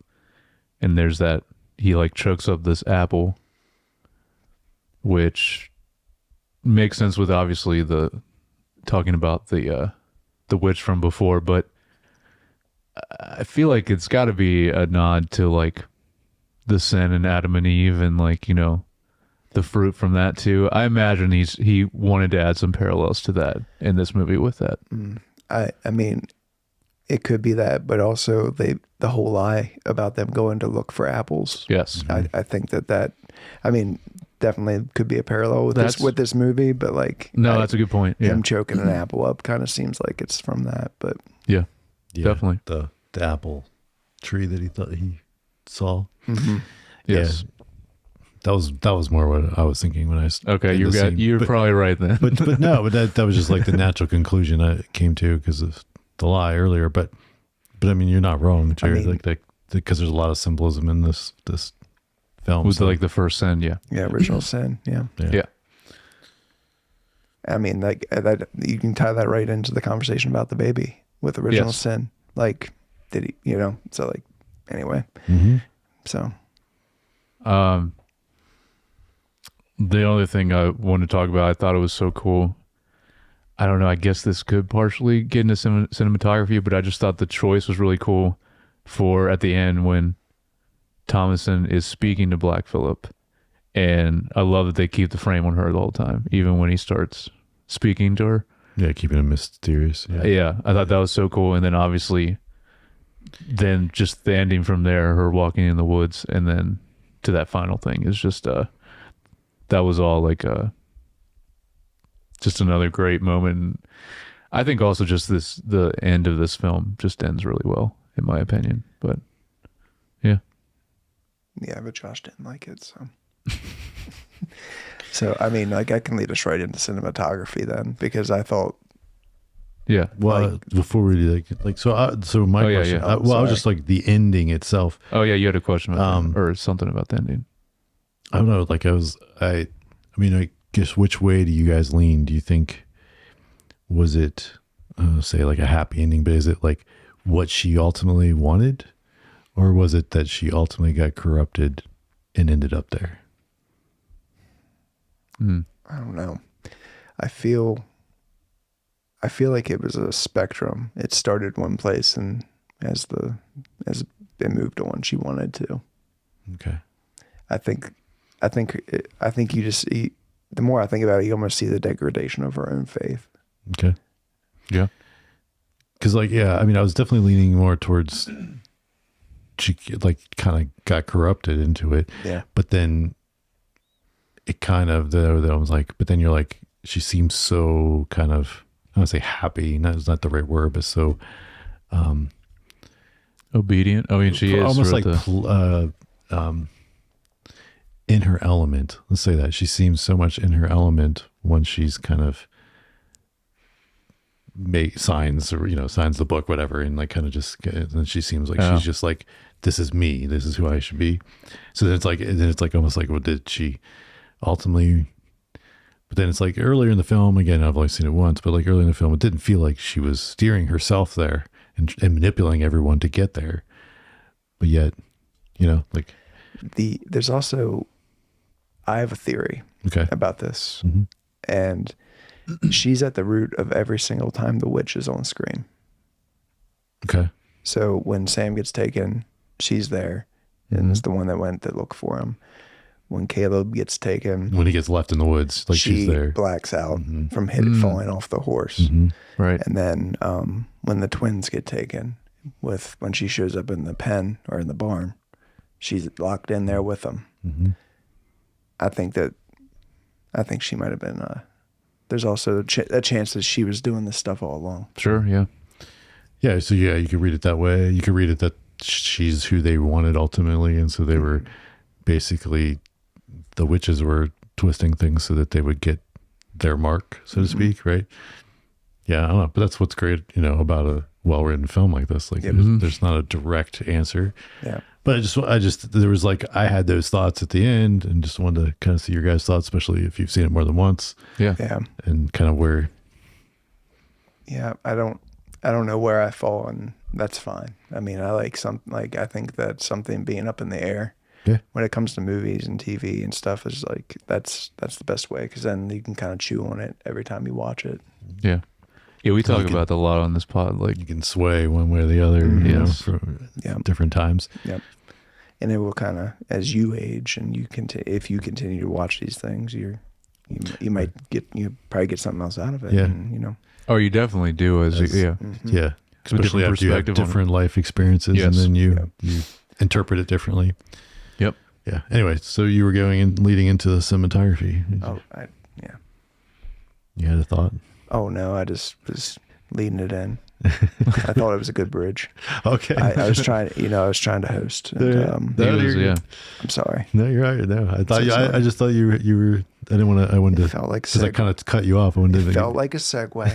and there's that he like chokes up this apple, which makes sense with obviously the talking about the witch from before, but I feel like it's got to be a nod to like the sin in Adam and Eve and like the fruit from that too. I imagine he wanted to add some parallels to that in this movie with that. I mean, it could be that, but also the whole lie about them going to look for apples. Yes. I think that I mean, definitely could be a parallel with this movie, but like No, that's a good point. Yeah. him choking an apple up kind of seems like it's from that, but Yeah. Yeah, Definitely. the apple tree that he thought he saw. Yes. That was more what I was thinking when I was Okay, in the scene. you're But- probably right then. but no, but that was just like the natural conclusion I came to because of the lie earlier. But I mean, you're not wrong, Jared. mean- like because there's a lot of symbolism in this film. with so- like the first sin, yeah. yeah, original sin. Yeah. Yeah. I mean, like that you can tie that right into the conversation about the baby with original Yes. sin. Like, did he, so like, anyway, Mhm. so The other thing I wanted to talk about, I thought it was so cool. I don't know, I guess this could partially get into cinematography, but I just thought the choice was really cool for at the end when Thomason is speaking to Black Phillip. And I love that they keep the frame on her the whole time, even when he starts speaking to her. Yeah, keeping it mysterious. Yeah. Yeah, I thought that was so cool. And then obviously then just the ending from there, her walking in the woods, and then to that final thing is just that was all like just another great moment. I think also just the end of this film just ends really well, in my opinion. But yeah. Yeah, but Josh didn't like it, so. So, I mean, like, I can lead us right into cinematography then, because I thought, Yeah. Well, before we do that, like, so my Oh, yeah, question, yeah. I was just like the ending itself. Oh yeah, you had a question about that, or something about the ending. I don't know. Like I mean, I guess which way do you guys lean? Do you think, was it, say like a happy ending, but is it like what she ultimately wanted, or was it that she ultimately got corrupted and ended up there? I don't know. I feel like it was a spectrum. It started one place, and as it moved on, she wanted to. Okay. I think you just see, the more I think about it, you almost see the degradation of her own faith. Okay. Yeah. Cause like, yeah, I mean, I was definitely leaning more towards she like kind of got corrupted into it. Yeah. But then it kind of, that I was like, but then you're like, she seems so kind of, I don't say happy, that's not the right word, but so Obedient. I mean, she is almost sort like of in her element. Let's say that she seems so much in her element when she's kind of signs the book, whatever, and like kind of just, and she seems like she's just like, this is me, this is who I should be. So then it's like almost like, well, did she ultimately? But then it's like earlier in the film, again, I've only seen it once, but like earlier in the film, it didn't feel like she was steering herself there and manipulating everyone to get there. But yet, like There's also, I have a theory okay, about this, and she's at the root of every single time the witch is on screen. okay, So when Sam gets taken, she's there, and is the one that looked for him. When Caleb gets taken, when he gets left in the woods, like she she's there. blacks out from falling off the horse. right. And then when the twins get taken, when she shows up in the pen or in the barn, she's locked in there with them. I think she might have been. There's also a chance that she was doing this stuff all along. Sure. Yeah. Yeah, so yeah, you could read it that way. You could read it that she's who they wanted ultimately, and so they were basically, the witches were twisting things so that they would get their mark, so to speak, right? Yeah, I don't know, but that's what's great, about a well-written film like this. Like, there's not a direct answer. Yeah. But I just, there was like, I had those thoughts at the end, and just wanted to kind of see your guys' thoughts, especially if you've seen it more than once, Yeah. Yeah. and kind of where. Yeah. I don't know where I fall, and that's fine. I mean, I think that something being up in the air. Yeah. When it comes to movies and TV and stuff, is like that's the best way, because then you can kind of chew on it every time you watch it. Yeah. Yeah. We talk can- about that a lot on this pod. Like, You can sway one way or the other, Yes. for Yeah. different times. Yep. And it will kind of, as you age and if you continue to watch these things, you might probably get something else out of it. Yeah. And, oh, you definitely do. Yeah, especially different after you have perspective on it. different life experiences, Yes. and then you interpret it differently. Yep. Yeah. Anyway, so you were leading into the cinematography. yeah. You had a thought? Oh no, I just was leading it in. I thought it was a good bridge. Okay. I was trying to host. And, No, He was, you're yeah. good. I'm sorry. No, you're right. No, I thought So sorry. I just thought you were. I didn't want to. I wanted It to. felt like Because I kind of cut you off. I wanted to. felt like a segue.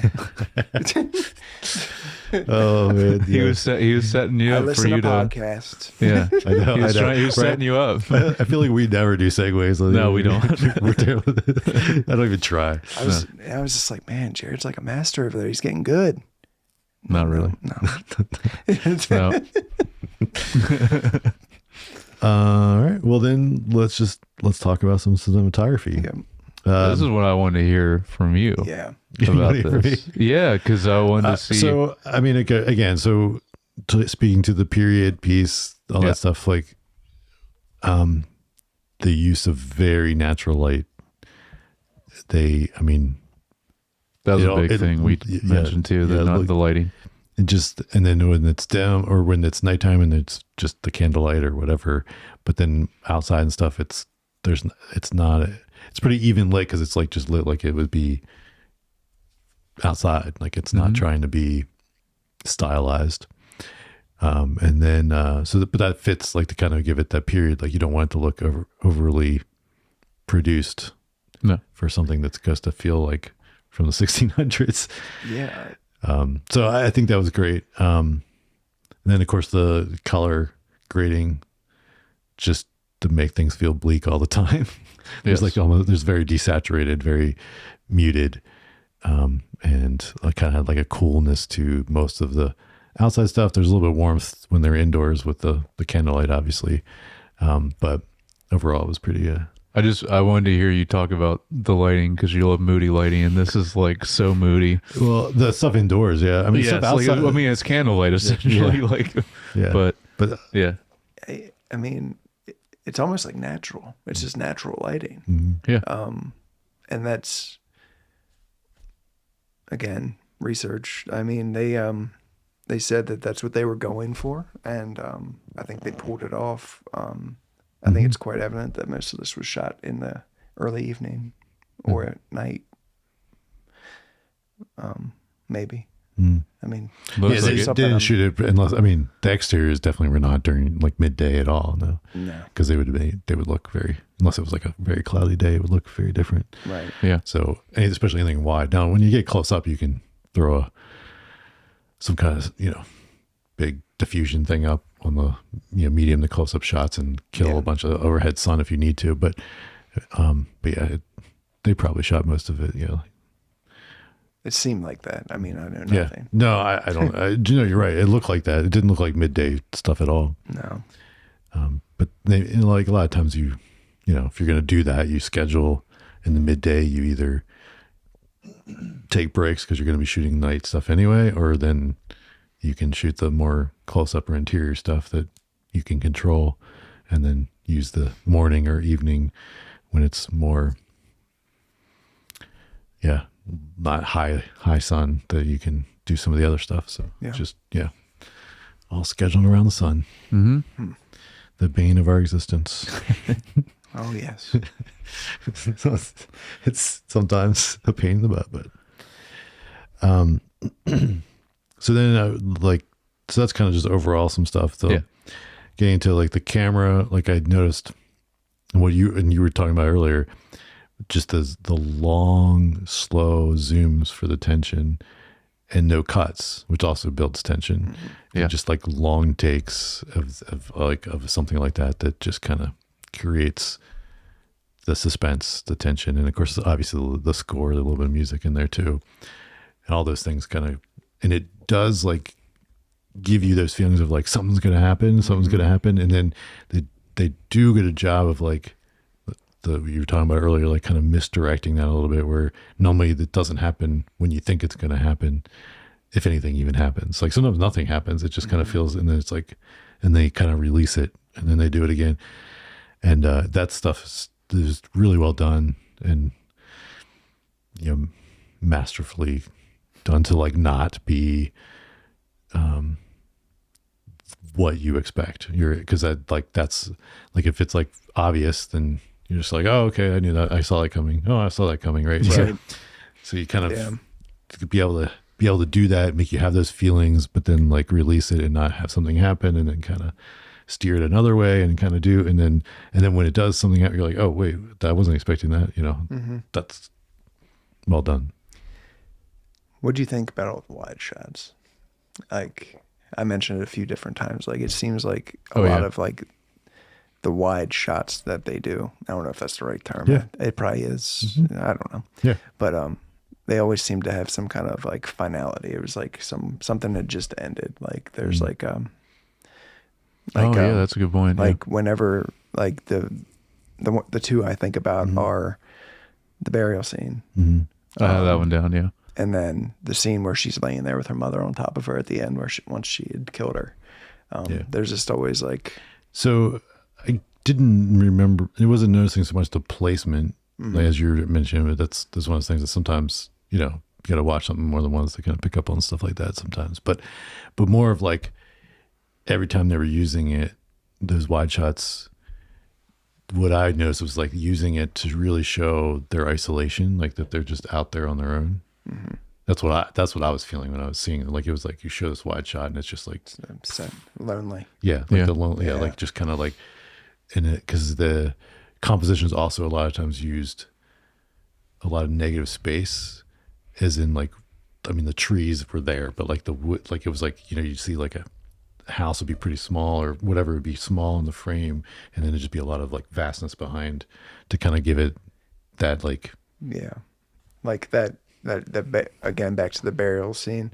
Oh man. He yeah. was setting you I up for listen you to to. podcasts. Yeah. I know. He was, he was Right? setting you up. I feel like we never do segues. No, we don't. We're terrible. I don't even try. I was just like, man, Jared's like a master over there. He's getting good. Not really. No. No. All right. Well, then let's talk about some cinematography. Yeah. This is what I wanted to hear from you Yeah. You about wanna hear this. Yeah, because I wanted to see. So, I mean, again, speaking to the period piece, all Yeah. that stuff, like, the use of very natural light. I mean, that was you a know, big thing we yeah, mentioned too. yeah, The look- the lighting. and then when it's dim or when it's nighttime and it's just the candlelight or whatever, but then outside and stuff, it's pretty even lit because it's like just lit like it would be outside. Like it's not trying to be stylized. And then, but that fits like to kind of give it that period. Like you don't want it to look overly produced for something that's supposed to feel like from the 1600s. Yeah. So I think that was great. And then of course the color grading just to make things feel bleak all the time. There's there's very desaturated, very muted, and kind of like a coolness to most of the outside stuff. There's a little bit of warmth when they're indoors with the candlelight, obviously. But overall it was pretty, I wanted to hear you talk about the lighting because you love moody lighting, and this is like so moody. well, the stuff indoors. Yeah. I mean, Yeah, stuff it's outside. like, it's candlelight essentially. Yeah. But yeah. I mean, it's almost like natural. It's just natural lighting. Mm-hmm. yeah, And that's, again, research. I mean, they said that that's what they were going for, and I think they pulled it off. I think it's quite evident that most of this was shot in the early evening or at night. Maybe. I mean, looks Yeah, like they it. something didn't I'm- shoot it unless, I mean, the exteriors definitely were not during like midday at all. No. no. Because they would look very, unless it was like a very cloudy day, it would look very different. Right. Yeah, So, especially anything wide. Now, when you get close up, you can throw some kind of, big diffusion thing up on the, medium to close up shots and kill Yeah. a bunch of overhead sun if you need to. But yeah, they probably shot most of it. It seemed like that. I mean, I know Yeah. nothing. No, I don't. You're right. It looked like that. It didn't look like midday stuff at all. No. But like a lot of times if you're going to do that, you schedule in the midday, you either take breaks because you're going to be shooting night stuff anyway, or then you can shoot the more close up or interior stuff that you can control and then use the morning or evening when it's more, not high sun, that you can do some of the other stuff. So all scheduled around the sun. mm-hmm. The bane of our existence. Oh, yes. It's sometimes a pain in the butt, but so then so that's kind of just overall some stuff. So getting into like the camera, like I noticed what you were talking about earlier, just the long, slow zooms for the tension and no cuts, which also builds tension. Yeah. And just like long takes of something like that just kind of creates the suspense, the tension. And of course, obviously the score, a little bit of music in there too. And all those things and it does like give you those feelings of like something's going to happen. And then they do a good job of like, you were talking about earlier, like kind of misdirecting that a little bit, where normally that doesn't happen when you think it's going to happen, if anything even happens. Like sometimes nothing happens. It just kind of feels, and then it's like, and they kind of release it and then they do it again. And that stuff is really well done and, masterfully done to like not be what you expect. Because that's like, if it's like obvious, then you're just like, oh, okay, I knew that. I saw that coming. Oh, I saw that coming, right? Right. So you kind of be able to do that, make you have those feelings, but then like release it and not have something happen, and then kind of steer it another way and kind of do. And then when it does something happen, you're like, oh wait, I wasn't expecting that. That's well done. What do you think about all the wide shots? Like I mentioned it a few different times. Like it seems like a lot of like the wide shots that they do. I don't know if that's the right term. Yeah. It probably is. I don't know. Yeah. But they always seem to have some kind of like finality. It was like something had just ended. Like there's That's a good point. like whenever like the two I think about are the burial scene. I have that one down. Yeah. And then the scene where she's laying there with her mother on top of her at the end, where once she had killed her. There's just always like. So I didn't remember. It wasn't noticing so much the placement, like, as you were mentioning. But that's one of those things that sometimes got to watch something more than once to kind of pick up on stuff like that sometimes. But more of like every time they were using it, those wide shots, what I noticed was like using it to really show their isolation, like that they're just out there on their own. Mm-hmm. That's what I was feeling when I was seeing it. Like it was like you show this wide shot and it's just like lonely. yeah, like the lonely, yeah, like just kind of like in it, because the composition is also a lot of times used a lot of negative space, as in like, I mean the trees were there, but like the wood, like it was like, you know, you'd see like a house would be pretty small or whatever would be small in the frame, and then it'd just be a lot of like vastness behind to kind of give it that like like that again, back to the burial scene.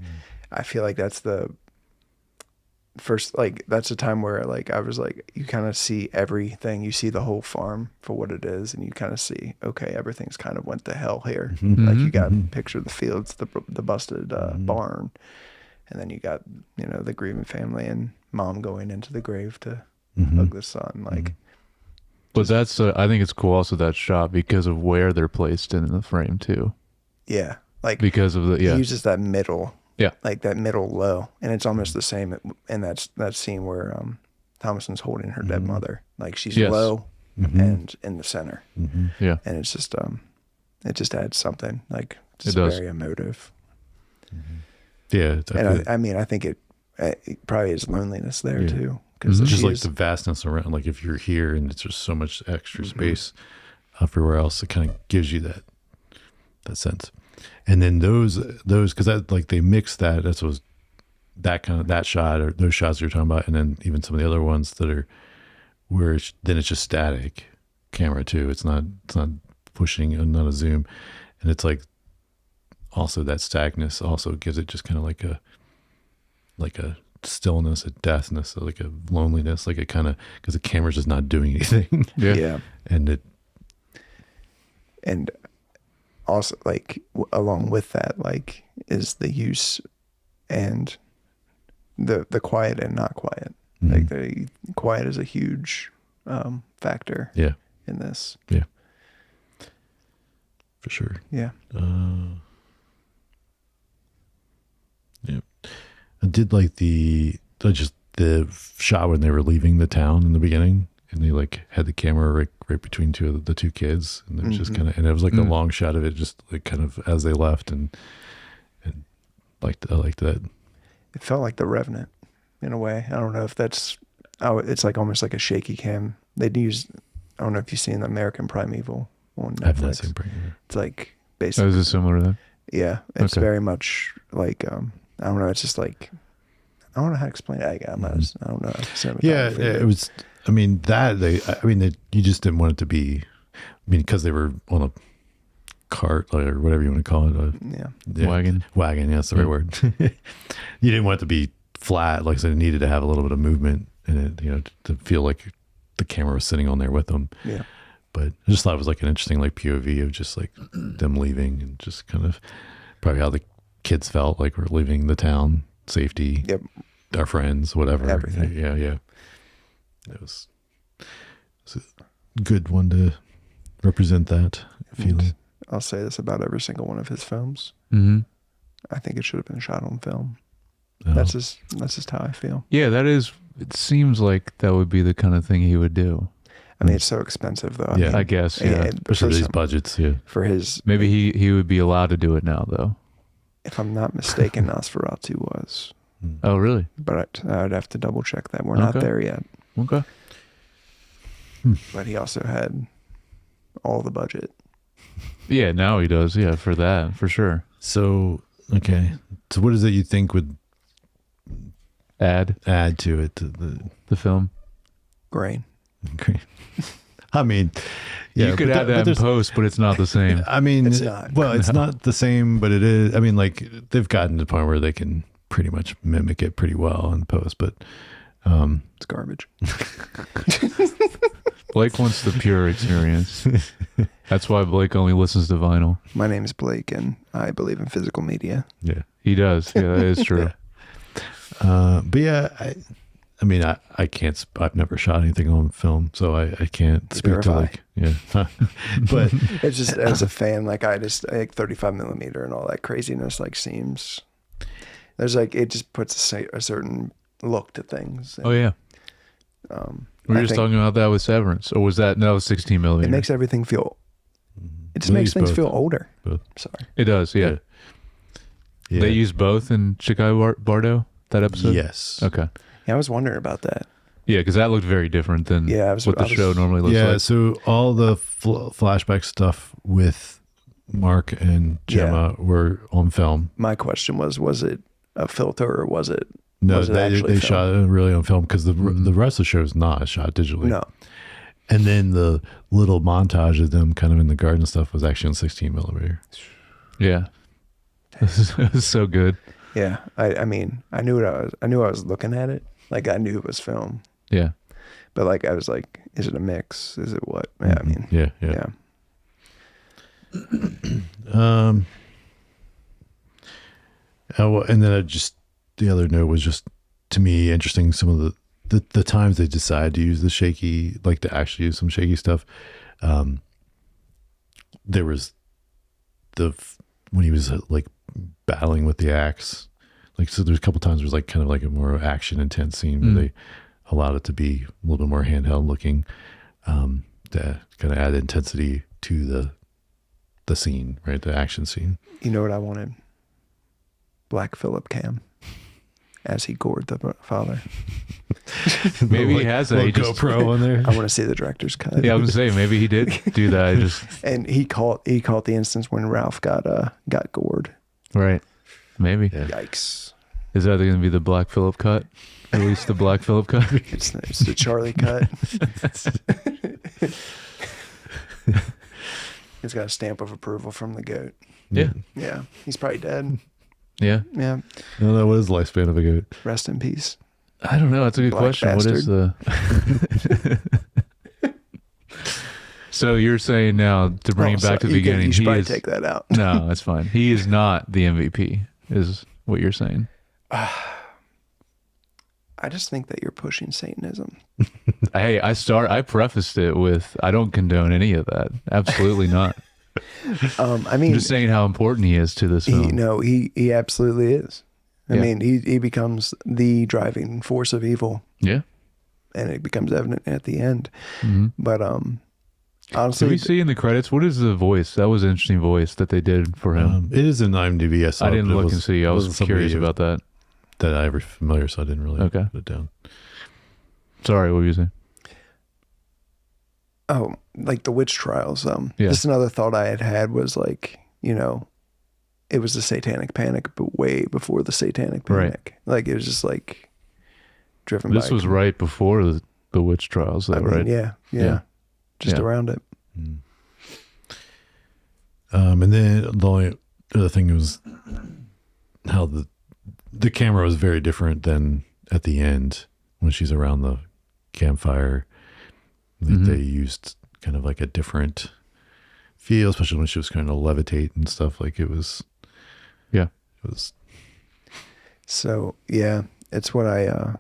I feel like that's the first, like that's a time where like I was like, you kind of see everything, you see the whole farm for what it is, and you kind of see, okay, everything's kind of went to hell here. Like you got to picture the fields, the busted barn, and then you got, you know, the grieving family and mom going into the grave to hug the son, like. But that's I think it's cool also, that shot, because of where they're placed in the frame too. Yeah, like Because of the he uses that middle, like that middle low, and it's almost the same in that scene where Thomason's holding her dead mother, like she's low and in the center, and it's just it just adds something, like just very emotive. yeah, And I mean, I think it probably is loneliness there too, because just like the vastness around, like if you're here and it's just so much extra space everywhere else, it kind of gives you that sense. And then those because that, like they mix that, that's what was that kind of that shot, or those shots you're talking about, and then even some of the other ones that are where then it's just static camera too. It's not pushing, not a zoom, and it's like also that stagness also gives it just kind of like a stillness, a deathness, like a loneliness, like it kind of, because the camera's just not doing anything. And also, like along with that, like is the use and the quiet and not quiet. Like the quiet is a huge factor. In this. Yeah. For sure. Yeah. Yeah. I did like the shot when they were leaving the town in the beginning, and they like had the camera right between the two kids, and it was just kind of, and it was like a long shot of it, just like kind of as they left, and I liked that. It felt like The Revenant in a way. I don't know if that's it's like almost like a shaky cam. They'd use, I don't know if you've seen American Primeval on Netflix. I've not seen Primeval. It's like basically. Oh, is it similar to that? Yeah, it's very much like I don't know. It's just like, I don't know how to explain it. I don't know. Yeah, it was. I mean you just didn't want it to be. I mean, because they were on a cart or whatever you want to call it. Wagon. Wagon. Yeah, that's the right word. You didn't want it to be flat. Like I said, it needed to have a little bit of movement in it. You know, to feel like the camera was sitting on there with them. Yeah. But I just thought it was like an interesting like POV of just like them leaving, and just kind of probably how the kids felt, like we're leaving the town, safety, our friends, whatever. Everything. Yeah. It was a good one to represent that feeling. I'll say this about every single one of his films. I think it should have been shot on film. Oh. That's just how I feel. Yeah, that is. It seems like that would be the kind of thing he would do. I mean, it's so expensive though. Yeah. I guess. Yeah. Especially these budgets. Yeah. For his, maybe he would be allowed to do it now though. If I'm not mistaken, Nosferatu was. Oh, really? But I'd have to double check that. We're not there yet. Okay. But he also had all the budget. Yeah, now he does. Yeah, for that, for sure. So, okay. So what is it you think would add to it, to the film? Grain. Great. I mean, yeah, you could add that in post, but it's not the same. I mean, it's not. Well, it's not the same, but it is. I mean, like they've gotten to the point where they can pretty much mimic it pretty well in post, but it's garbage. Blake wants the pure experience. That's why Blake only listens to vinyl. My name is Blake, and I believe in physical media. Yeah, he does. Yeah, that is true. But yeah, I mean, I can't. I've never shot anything on film, so I can't speak Neither to have like but It's just as a fan, like I 35 millimeter and all that craziness like seems there's like it just puts a certain look to things. Oh yeah. We were I just think talking about that with Severance, or was that no 16 millimeter? it makes everything feel. It just They makes use things both. feel older. Both. Sorry. It does, yeah. yeah. They use both in Chicago Bardo that episode. Yes. Okay. Yeah, I was wondering about that. Yeah, because that looked very different than Yeah, what the show normally looks Yeah. like. So all the flashback stuff with Mark and Gemma were on film. My question was it a filter or was it? No, was it they actually they filmed? shot it really on film because the rest of the show is not shot digitally. No. And then the little montage of them kind of in the garden stuff was actually on 16 millimeter. Yeah. It was so good. Yeah, I mean, I knew I was looking at it. Like I knew it was film, Yeah. but like I was like, is it a mix? Is it what? Yeah, I mean, Yeah. yeah. And then the other note was just to me interesting. Some of the times they decide to use the shaky, like to actually use some shaky stuff. There was when he was like battling with the axe, like, so there's a couple times where it was like kind of like a more action intense scene where they allowed it to be a little bit more handheld looking, to kind of add intensity to the scene, right? The action scene. You know what I wanted? Black Phillip Cam as he gored the father. Maybe he Like, has that. little He just, GoPro on there. I want to see the director's cut. yeah, I was saying maybe he did do that. I just And he caught the instance when Ralph got gored. right. Maybe. Yeah. Yikes! Is that going to be the Black Phillip cut? At least the Black Phillip cut. It's the Charlie cut. He's got a stamp of approval from the goat. Yeah. Yeah, he's probably dead. Yeah. Yeah, No, what is the lifespan of a goat? rest in peace. I don't know. That's a good Black question. What is the? So you're saying now to bring it back to the beginning? You should He probably is take that out. no, that's fine. He is not the MVP. Is what you're saying? I just think that you're pushing Satanism. Hey, I prefaced it with I don't condone any of that. Absolutely not. I I'm mean, just saying how important he is to this film. he absolutely is. I Yeah. mean, he becomes the driving force of evil, Yeah. and it becomes evident at the end. Mhm. But Did honestly, we see in the credits what is the voice? That was an interesting voice that they did for him. It is in IMDb. I saw I it, didn't but it look and see. I was wasn't somebody curious about that. that I ever familiar, so I didn't really Okay. put it down. Sorry, what were you saying? oh, like the witch trials. Yeah. Just another thought I had was like, it was the Satanic Panic, but way before the Satanic Right. Panic. Like it was just like driven This by. was right before the witch trials, though, I mean, right? yeah, Yeah. just Yeah. around it. And then the only other thing was how the camera was very different than at the end when she's around the campfire. Like They used kind of like a different feel, especially when she was kind of levitate and stuff. Like it was, Yeah. it was. So yeah, it's what I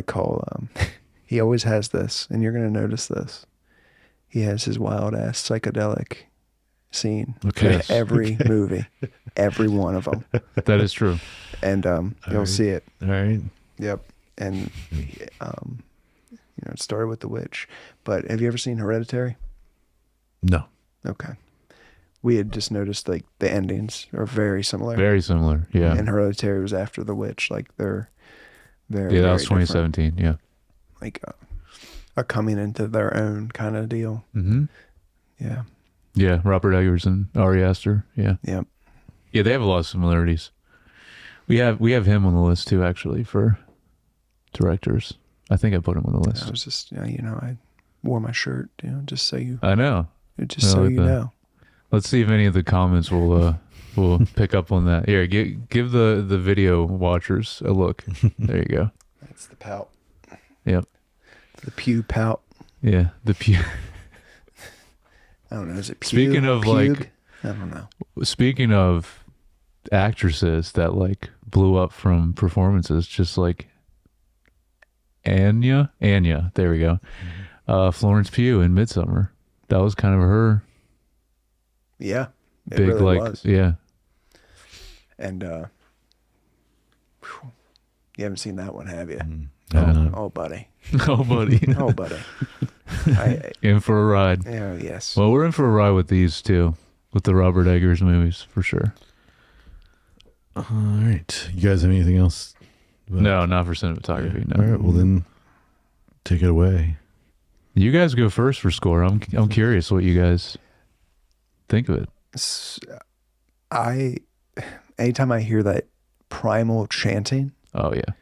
call. He always has this, and you're gonna notice this. He has his wild ass psychedelic scene Okay. in every movie, every one of them, That is true. and you'll right. see it. All right. Yep, and it started with the witch. But have you ever seen Hereditary? No. Okay, we had just noticed like the endings are very similar. Very similar. Yeah. And Hereditary was after the witch. Like they're very Yeah, that was very different. 2017. Yeah. Like a coming into their own kind of deal. Mm-hmm. Yeah. Yeah. Robert Eggers and Ari Aster. Yeah. Yep. Yeah, they have a lot of similarities. We have him on the list too, actually, for directors. I think I put him on the list. I was just, I wore my shirt, just so you, I know. just I so like you that. know. Let's see if any of the comments will pick up on that. Here, give the video watchers a look. There you go. That's the pout. Yep. The pew pout. Yeah. The pew. I don't know. Is it pew? Speaking of, Pug? like- I don't know. Speaking of actresses that like blew up from performances, just like Anya. There we go. Florence Pugh in Midsummer. That was kind of her Yeah. It big, really like, was. yeah. And whew, you haven't seen that one, have you? No. Oh, buddy. Oh, buddy. Oh, buddy. In for a ride. Oh, yes. Well, we're in for a ride with these too, with the Robert Eggers movies for sure. All right. You guys have anything else? No, not for cinematography. All No. right. Well, then take it away. You guys go first for score. I'm curious what you guys think of it. Anytime I hear that primal chanting, Oh yeah,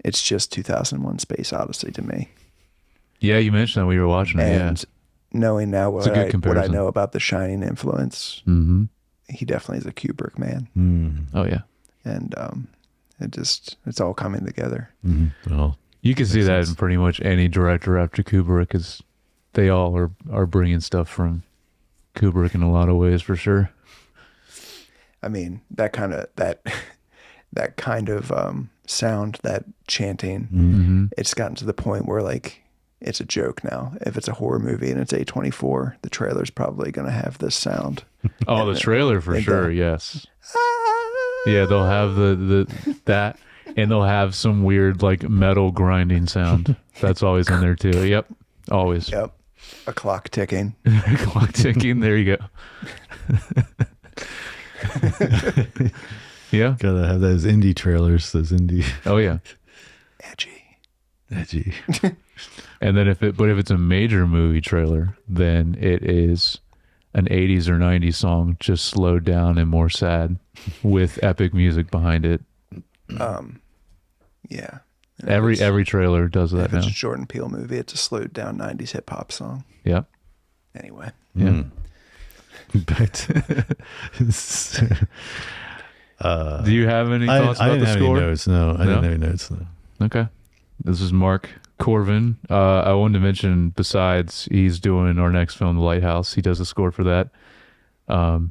it's just 2001 Space Odyssey to me. yeah. You mentioned that we were watching it. And knowing now It's a good what I comparison. know about the Shining influence, Yeah. Mm-hmm. he definitely is a Kubrick man. Oh yeah. And it's all coming together. Well, You can see Makes that sense. in pretty much any director after Kubrick, because they all are bringing stuff from Kubrick in a lot of ways for sure. I mean, that kind of sound, that chanting, Mm-hmm. it's gotten to the point where like it's a joke now. If it's a horror movie and it's A24, the trailer's probably going to have this sound. Oh, the trailer for and sure. the- Yes. Yeah, they'll have the that, and they'll have some weird like metal grinding sound. That's always in there too. Yep, always. Yep. A clock ticking. Clock ticking. There you go. Yeah. gotta have those indie trailers. Those indie Oh yeah. Edgy. And then if it's a major movie trailer, then it is an 80s or 90s song just slowed down and more sad with epic music behind it. Yeah. Every trailer does that If now. it's a Jordan Peele movie, it's a slowed down 90s hip hop song. Yeah. Anyway. Yeah. Back to, Do you have any thoughts I about didn't the have score? any notes. No, I No? didn't have any notes. No. Okay. This is Mark Corvin. I wanted to mention, besides he's doing our next film, The Lighthouse, he does the score for that. Then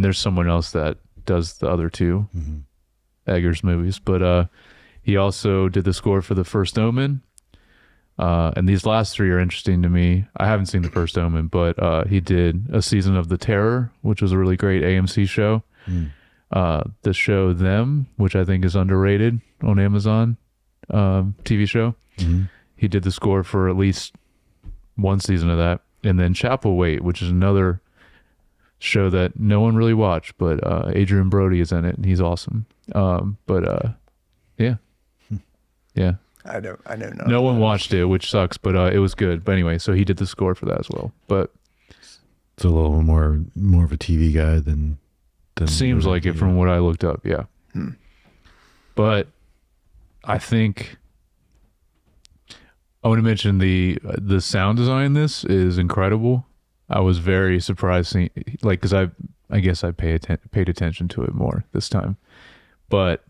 there's someone else that does the other two Eggers movies. But he also did the score for The First Omen. And these last three are interesting to me. I haven't seen The First Omen, but he did A Season of the Terror, which was a really great AMC show. The show Them, which I think is underrated on Amazon, TV show. He did the score for at least one season of that. And then Chapel Wait, which is another show that no one really watched, but Adrian Brody is in it and he's awesome. Yeah. Yeah. I know none No of one that. watched it, which sucks, but it was good. But anyway, so he did the score for that as well. But It's a little more of a TV guy than seems like it from what I looked up, yeah. But I think I want to mention the sound design in this is incredible. I was very surprised seeing, like, because I guess I paid attention to it more this time. But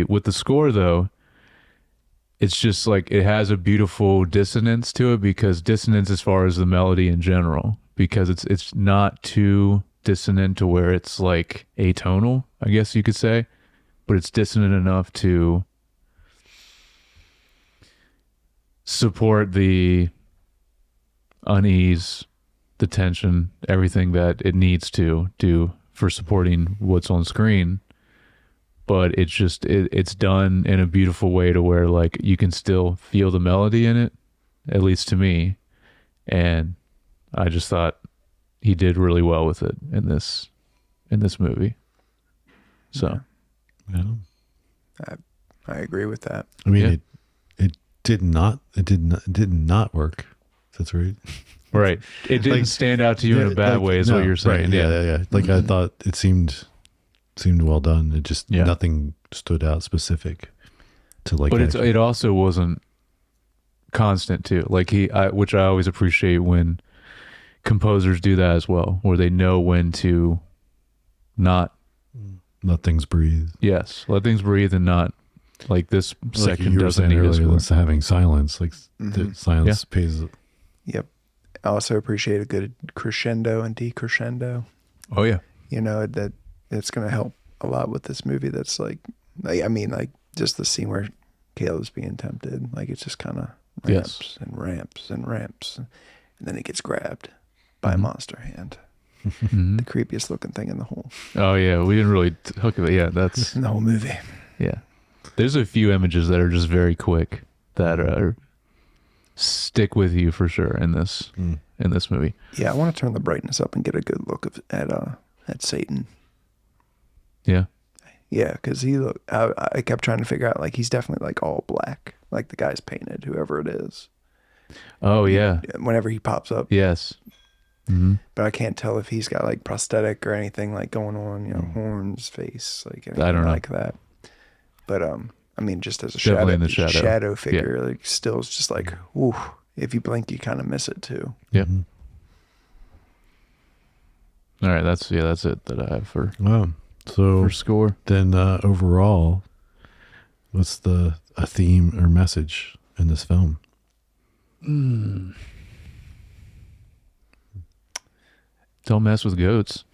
with the score though, it's just like it has a beautiful dissonance to it, because dissonance as far as the melody in general, because it's not too dissonant to where it's like atonal, I guess you could say, but it's dissonant enough to support the unease, the tension, everything that it needs to do for supporting what's on screen. But it's just it's done in a beautiful way to where like you can still feel the melody in it, at least to me. And I just thought he did really well with it in this movie. So Yeah. I agree with that. I mean, Yeah. it did not work. That's right. right, it didn't Like, stand out to you in a bad way, is what you're saying. Right, yeah. Like I thought it seemed well done. It just Yeah. nothing stood out specific to like. But actually- it also wasn't constant too. Like which I always appreciate when composers do that as well, where they know when to not let things breathe. let things breathe and not like this Like section you were doesn't saying need a earlier, score. that's having silence. Like the silence pays. Yep. I also appreciate a good crescendo and decrescendo. Oh yeah, You know, that it's going to help a lot with this movie. That's like I mean, like just the scene where Caleb's being tempted. Like it's just kind of Yes. ramps and ramps and ramps, and then it gets grabbed by a monster hand, Mhm. the creepiest looking thing in the whole Oh yeah, we didn't really hook it. Yeah, that's in the whole movie. yeah. There's a few images that are just very quick that stick with you for sure in this movie. Yeah, I want to turn the brightness up and get a good look at Satan. Yeah. Yeah, because he look. I kept trying to figure out, like, he's definitely like all black, like the guy's painted, whoever it is. Oh yeah. Whenever he pops up, Yes. Mm-hmm. but I can't tell if he's got like prosthetic or anything like going on, horns, face, like anything I don't know. like that. But I mean, just as a Definitely in the shadow. figure, like still, it's just like, ooh, if you blink, you kind of miss it too. Yep. All right, that's it that I have for Wow. So score. then overall, what's a theme or message in this film? Don't mess with goats.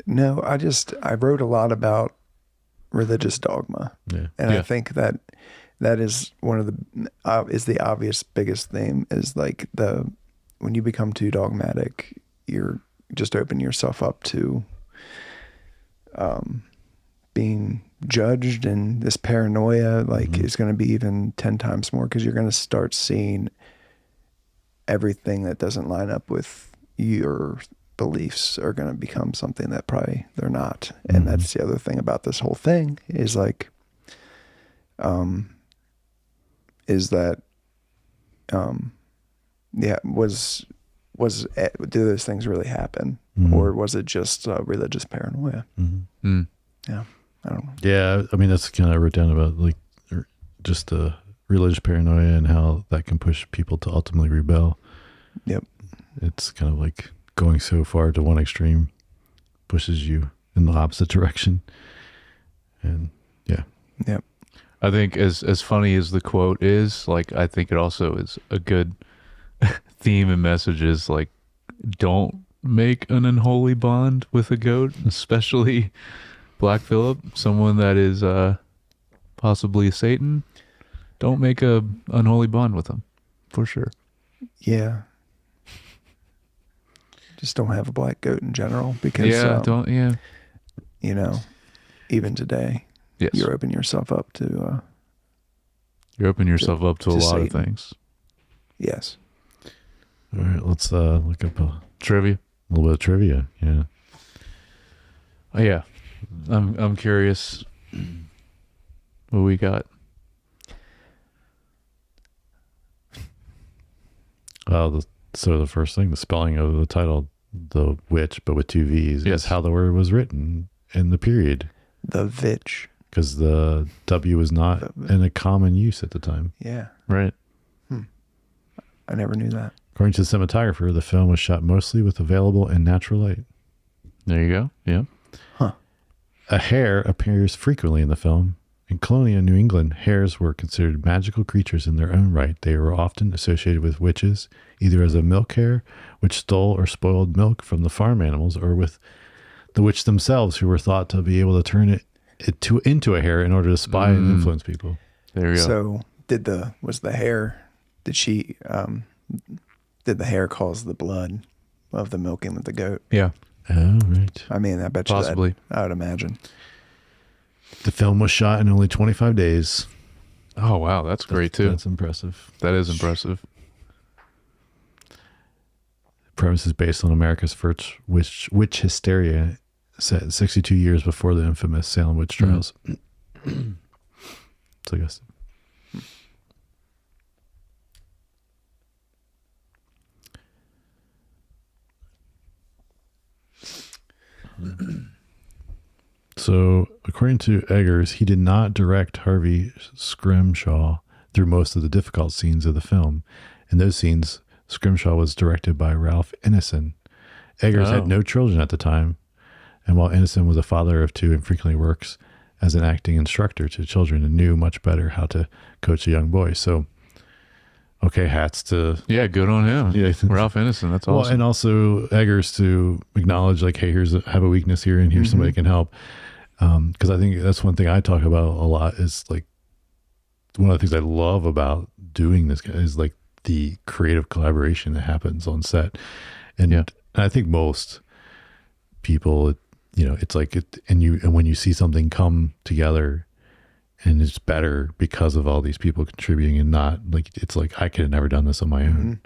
No, I wrote a lot about religious dogma. Yeah. And Yeah. I think that is one of the is the obvious biggest theme is like when you become too dogmatic, you're just opening yourself up to being judged, and this paranoia is going to be even 10 times more because you're going to start seeing everything that doesn't line up with your beliefs are going to become something that probably they're not. And that's the other thing about this whole thing is like, do those things really happen, or was it just religious paranoia? Yeah, I don't know. Yeah, I mean that's kind of I wrote down about like just the religious paranoia and how that can push people to ultimately rebel. Yep. It's kind of like going so far to one extreme pushes you in the opposite direction. And yeah. Yep. I think as funny as the quote is, like I think it also is a good theme and message is like, don't make an unholy bond with a goat, especially Black Phillip, someone that is possibly Satan. Don't make a unholy bond with him, for sure. Yeah. Just don't have a black goat in general because even today, Yes. you're opening yourself up to You're opening yourself up to a lot of Satan. things. yes. All right, let's look up a Trivia. little bit of trivia. Yeah. Oh, yeah. I'm curious what we got. So the first thing, the spelling of the title, The Witch, but with two V's, Yes. is how the word was written in the period. The Vitch. Because the W was not in a common use at the time. Yeah. Right. I never knew that. According to the cinematographer, the film was shot mostly with available and natural light. There you go. Yeah. A hare appears frequently in the film. In colonial New England, hares were considered magical creatures in their own right. They were often associated with witches, either as a milk hare, which stole or spoiled milk from the farm animals, or with the witch themselves, who were thought to be able to turn it into a hare in order to spy and influence people. There you go. So did the hare cause the blood of the milking with the goat? Yeah. Oh, right. I mean, I bet Possibly. you that, I would imagine. The film was shot in only 25 days. Oh, wow. That's great, too. That's impressive. That is impressive. The premise is based on America's first witch hysteria, set 62 years before the infamous Salem witch trials. So I guess. So, according to Eggers, he did not direct Harvey Scrimshaw through most of the difficult scenes of the film. In those scenes, Scrimshaw was directed by Ralph Ineson. Eggers had no children at the time, and while Ineson was a father of two and frequently works as an acting instructor to children and knew much better how to coach a young boy. So, okay, hats to... Yeah, good on him. Yeah. Ralph Ineson. That's awesome. Well, and also Eggers to acknowledge, like, hey, have a weakness here, and here's somebody can help. Because I think that's one thing I talk about a lot is like one of the things I love about doing this is like the creative collaboration that happens on set. And, Yeah. and I think most people, it's like and when you see something come together and it's better because of all these people contributing and not like, it's like, I could have never done this on my own.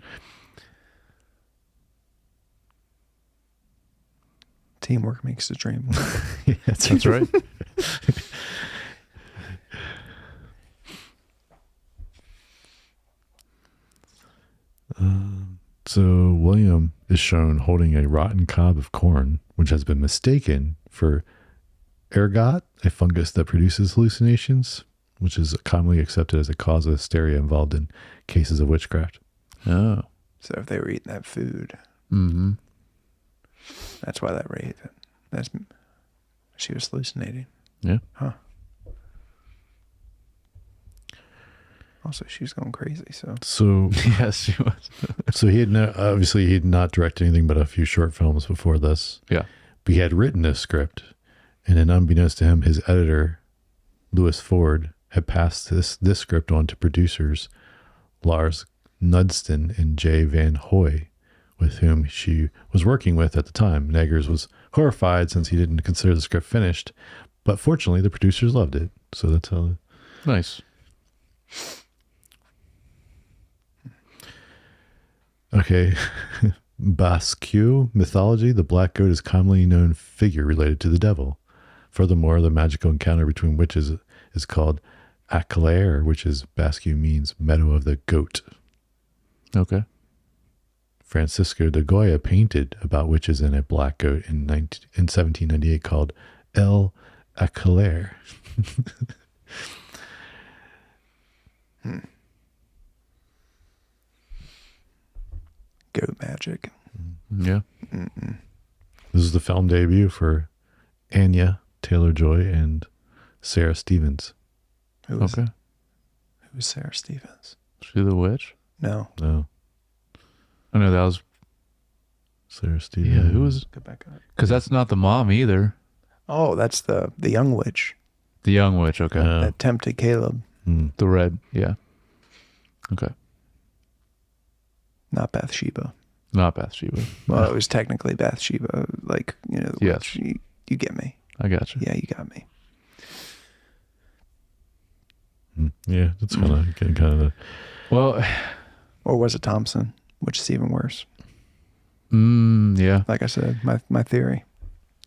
Teamwork makes the dream work. Yeah, That's right. So William is shown holding a rotten cob of corn, which has been mistaken for ergot, a fungus that produces hallucinations, which is commonly accepted as a cause of hysteria involved in cases of witchcraft. Oh. So if they were eating that food, Mm-hmm. that's why that raven. She was hallucinating. Yeah. Huh. Also, she was going crazy. So Yes, she was. so he had obviously he had not directed anything but a few short films before this. Yeah. But he had written this script, and then unbeknownst to him, his editor, Louis Ford, had passed this script on to producers Lars Knudsen and Jay Van Hoy, with whom she was working with at the time. And Eggers was horrified since he didn't consider the script finished, but fortunately the producers loved it. So that's how. Nice. Okay. Basque mythology, the black goat is a commonly known figure related to the devil. Furthermore, the magical encounter between witches is called Aclair, which is Basque means meadow of the goat. Okay. Francisco de Goya painted about witches and a black goat in 1798 called El Aclair. Goat magic. Yeah. This is the film debut for Anya Taylor-Joy and Sarah Stevens. Who's Okay. Sarah Stevens? She the witch? No. No, I know that was. Sarah Stevens. Yeah, who was? Go back up. Because that's not the mom either. Oh, that's the young witch The young witch. Okay. that tempted Caleb, The red. Yeah. Okay. not Bathsheba. Not Bathsheba. Well, it was technically Bathsheba. Like, the Yes. witch. You get me. I got you. Yeah, you got me. Yeah, that's kind of Well, Or was it Thompson, which is even worse? yeah. Like I said, my theory.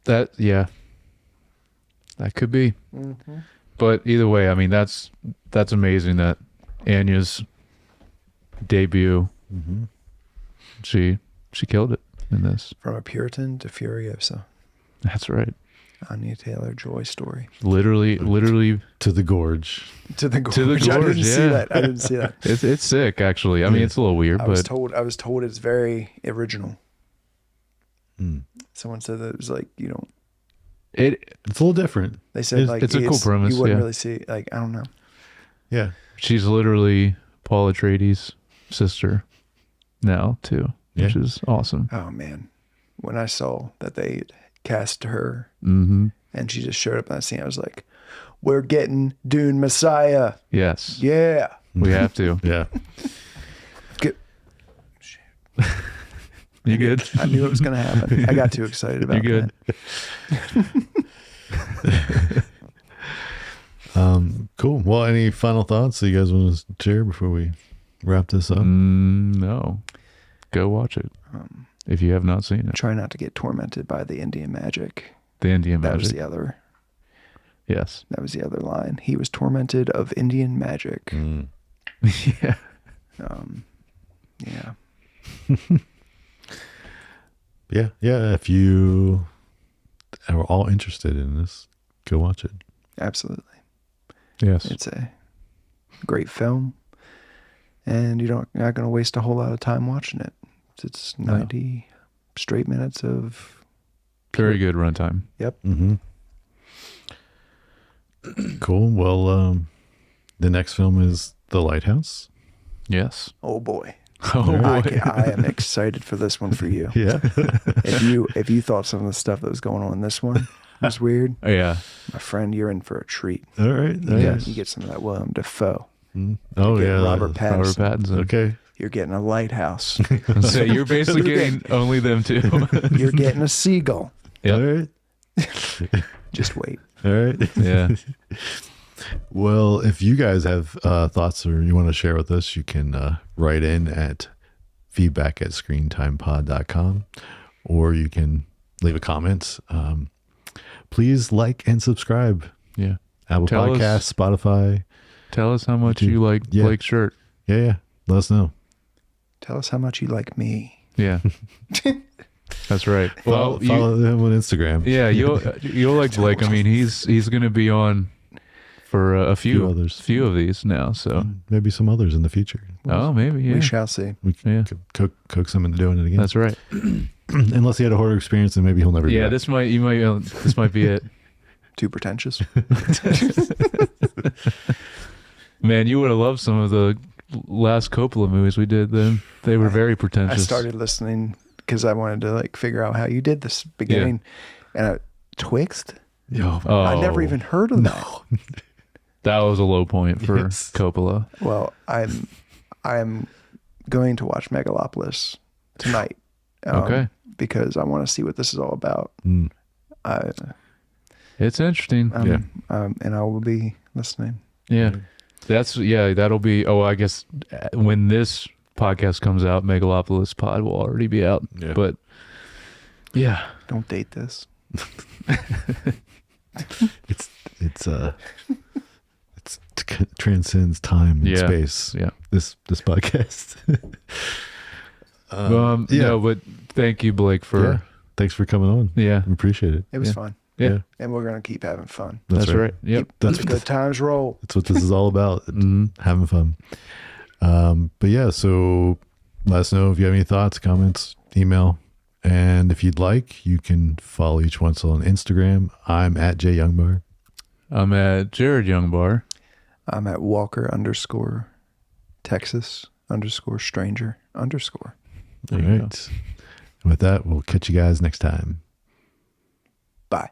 That could be. But either way, I mean that's amazing that Anya's debut, she killed it in this. From a Puritan to Furiosa. That's right. Anya Taylor-Joy story. Literally to the gorge. To the gorge. To the I gorge, didn't see yeah. that. I didn't see that. it's sick actually. I mean it's a little weird, I was but told it's very original. Someone said that it was like, It's a little different. they said like it's a cool premise, You wouldn't yeah. really see, like, I don't know. Yeah. she's literally Paul Atreides' sister now too, which is awesome. Oh man, when I saw that they cast her Mm-hmm. and she just showed up in that scene, I was like, "We're getting Dune Messiah, Yes. yeah." We have to. Yeah. Get, You good? I knew it was going to happen. I got too excited about You good? that. Cool. Well, any final thoughts that you guys want to share before we wrap this up? No. Go watch it if you have not seen it. Try not to get tormented by the Indian magic. The Indian That was magic. the other. Yes. That was the other line. He was tormented of Indian magic. Yeah. Yeah. Yeah. If you are all interested in this, go watch it. Absolutely. Yes. It's a great film, and you're not going to waste a whole lot of time watching it. It's 90 straight minutes of. Very good runtime. Yep. Mm-hmm. Cool. Well, the next film is The Lighthouse. Yes. Oh boy. Oh I boy. am excited for this one for you. Yeah. If you thought some of the stuff that was going on in this one, It was weird. Yeah. My friend, you're in for a treat. All right. Yeah, you get some of that William Defoe. Oh, Get yeah. Robert Robert Pattinson. Pattinson. Okay. You're getting a lighthouse. So you're basically getting only them two. You're getting a seagull. Yep. All right. Just wait. All right. Yeah. Well, if you guys have thoughts or you want to share with us, you can write in at feedback@screentimepod.com, or you can leave a comment. Please like and subscribe. Yeah. Apple Tell Podcasts, Spotify. Tell us how much you like Yeah. Blake's shirt. Yeah. Let us know. Tell us how much you like me. Yeah. That's right. Well, Follow him on Instagram. yeah, you'll like Blake. I mean, he's going to be on for a few others. few of these now. So, Maybe some others in the future. oh, maybe. Yeah. We shall see. We Yeah. could coax him into doing it again. That's right. Unless he had a horror experience, then maybe he'll never do Yeah, that. this might be it. Too pretentious. Man, you would have loved some of the last Coppola movies we did. Then they were very I pretentious. started listening because I wanted to like figure out how you did this beginning. And Twixt? Yo, Oh, I never even heard of that. That was a low point for Yes. Coppola. Well, I'm going to watch Megalopolis tonight. Okay. Because I want to see what this is all about. Mm. It's interesting. Yeah. And I will be listening. Yeah. That'll be, I guess when this podcast comes out, Megalopolis Pod will already be out. Yeah. But yeah. Don't date this. It transcends time and Yeah. space. Yeah. This podcast. Yeah. No, but thank you, Blake, Yeah. for, Thanks for coming on. yeah. We appreciate it. It was Yeah. fun. Yeah. And we're going to keep having fun. That's right. Yep. That's Keep good times roll. That's what this is all about. Mhm. Having fun. But yeah, so let us know if you have any thoughts, comments, email. And if you'd like, you can follow each one on Instagram. I'm at JYoungbar. I'm at Jared Youngbar. I'm at Walker_Texas_stranger_. All right. And with that, we'll catch you guys next time. Bye.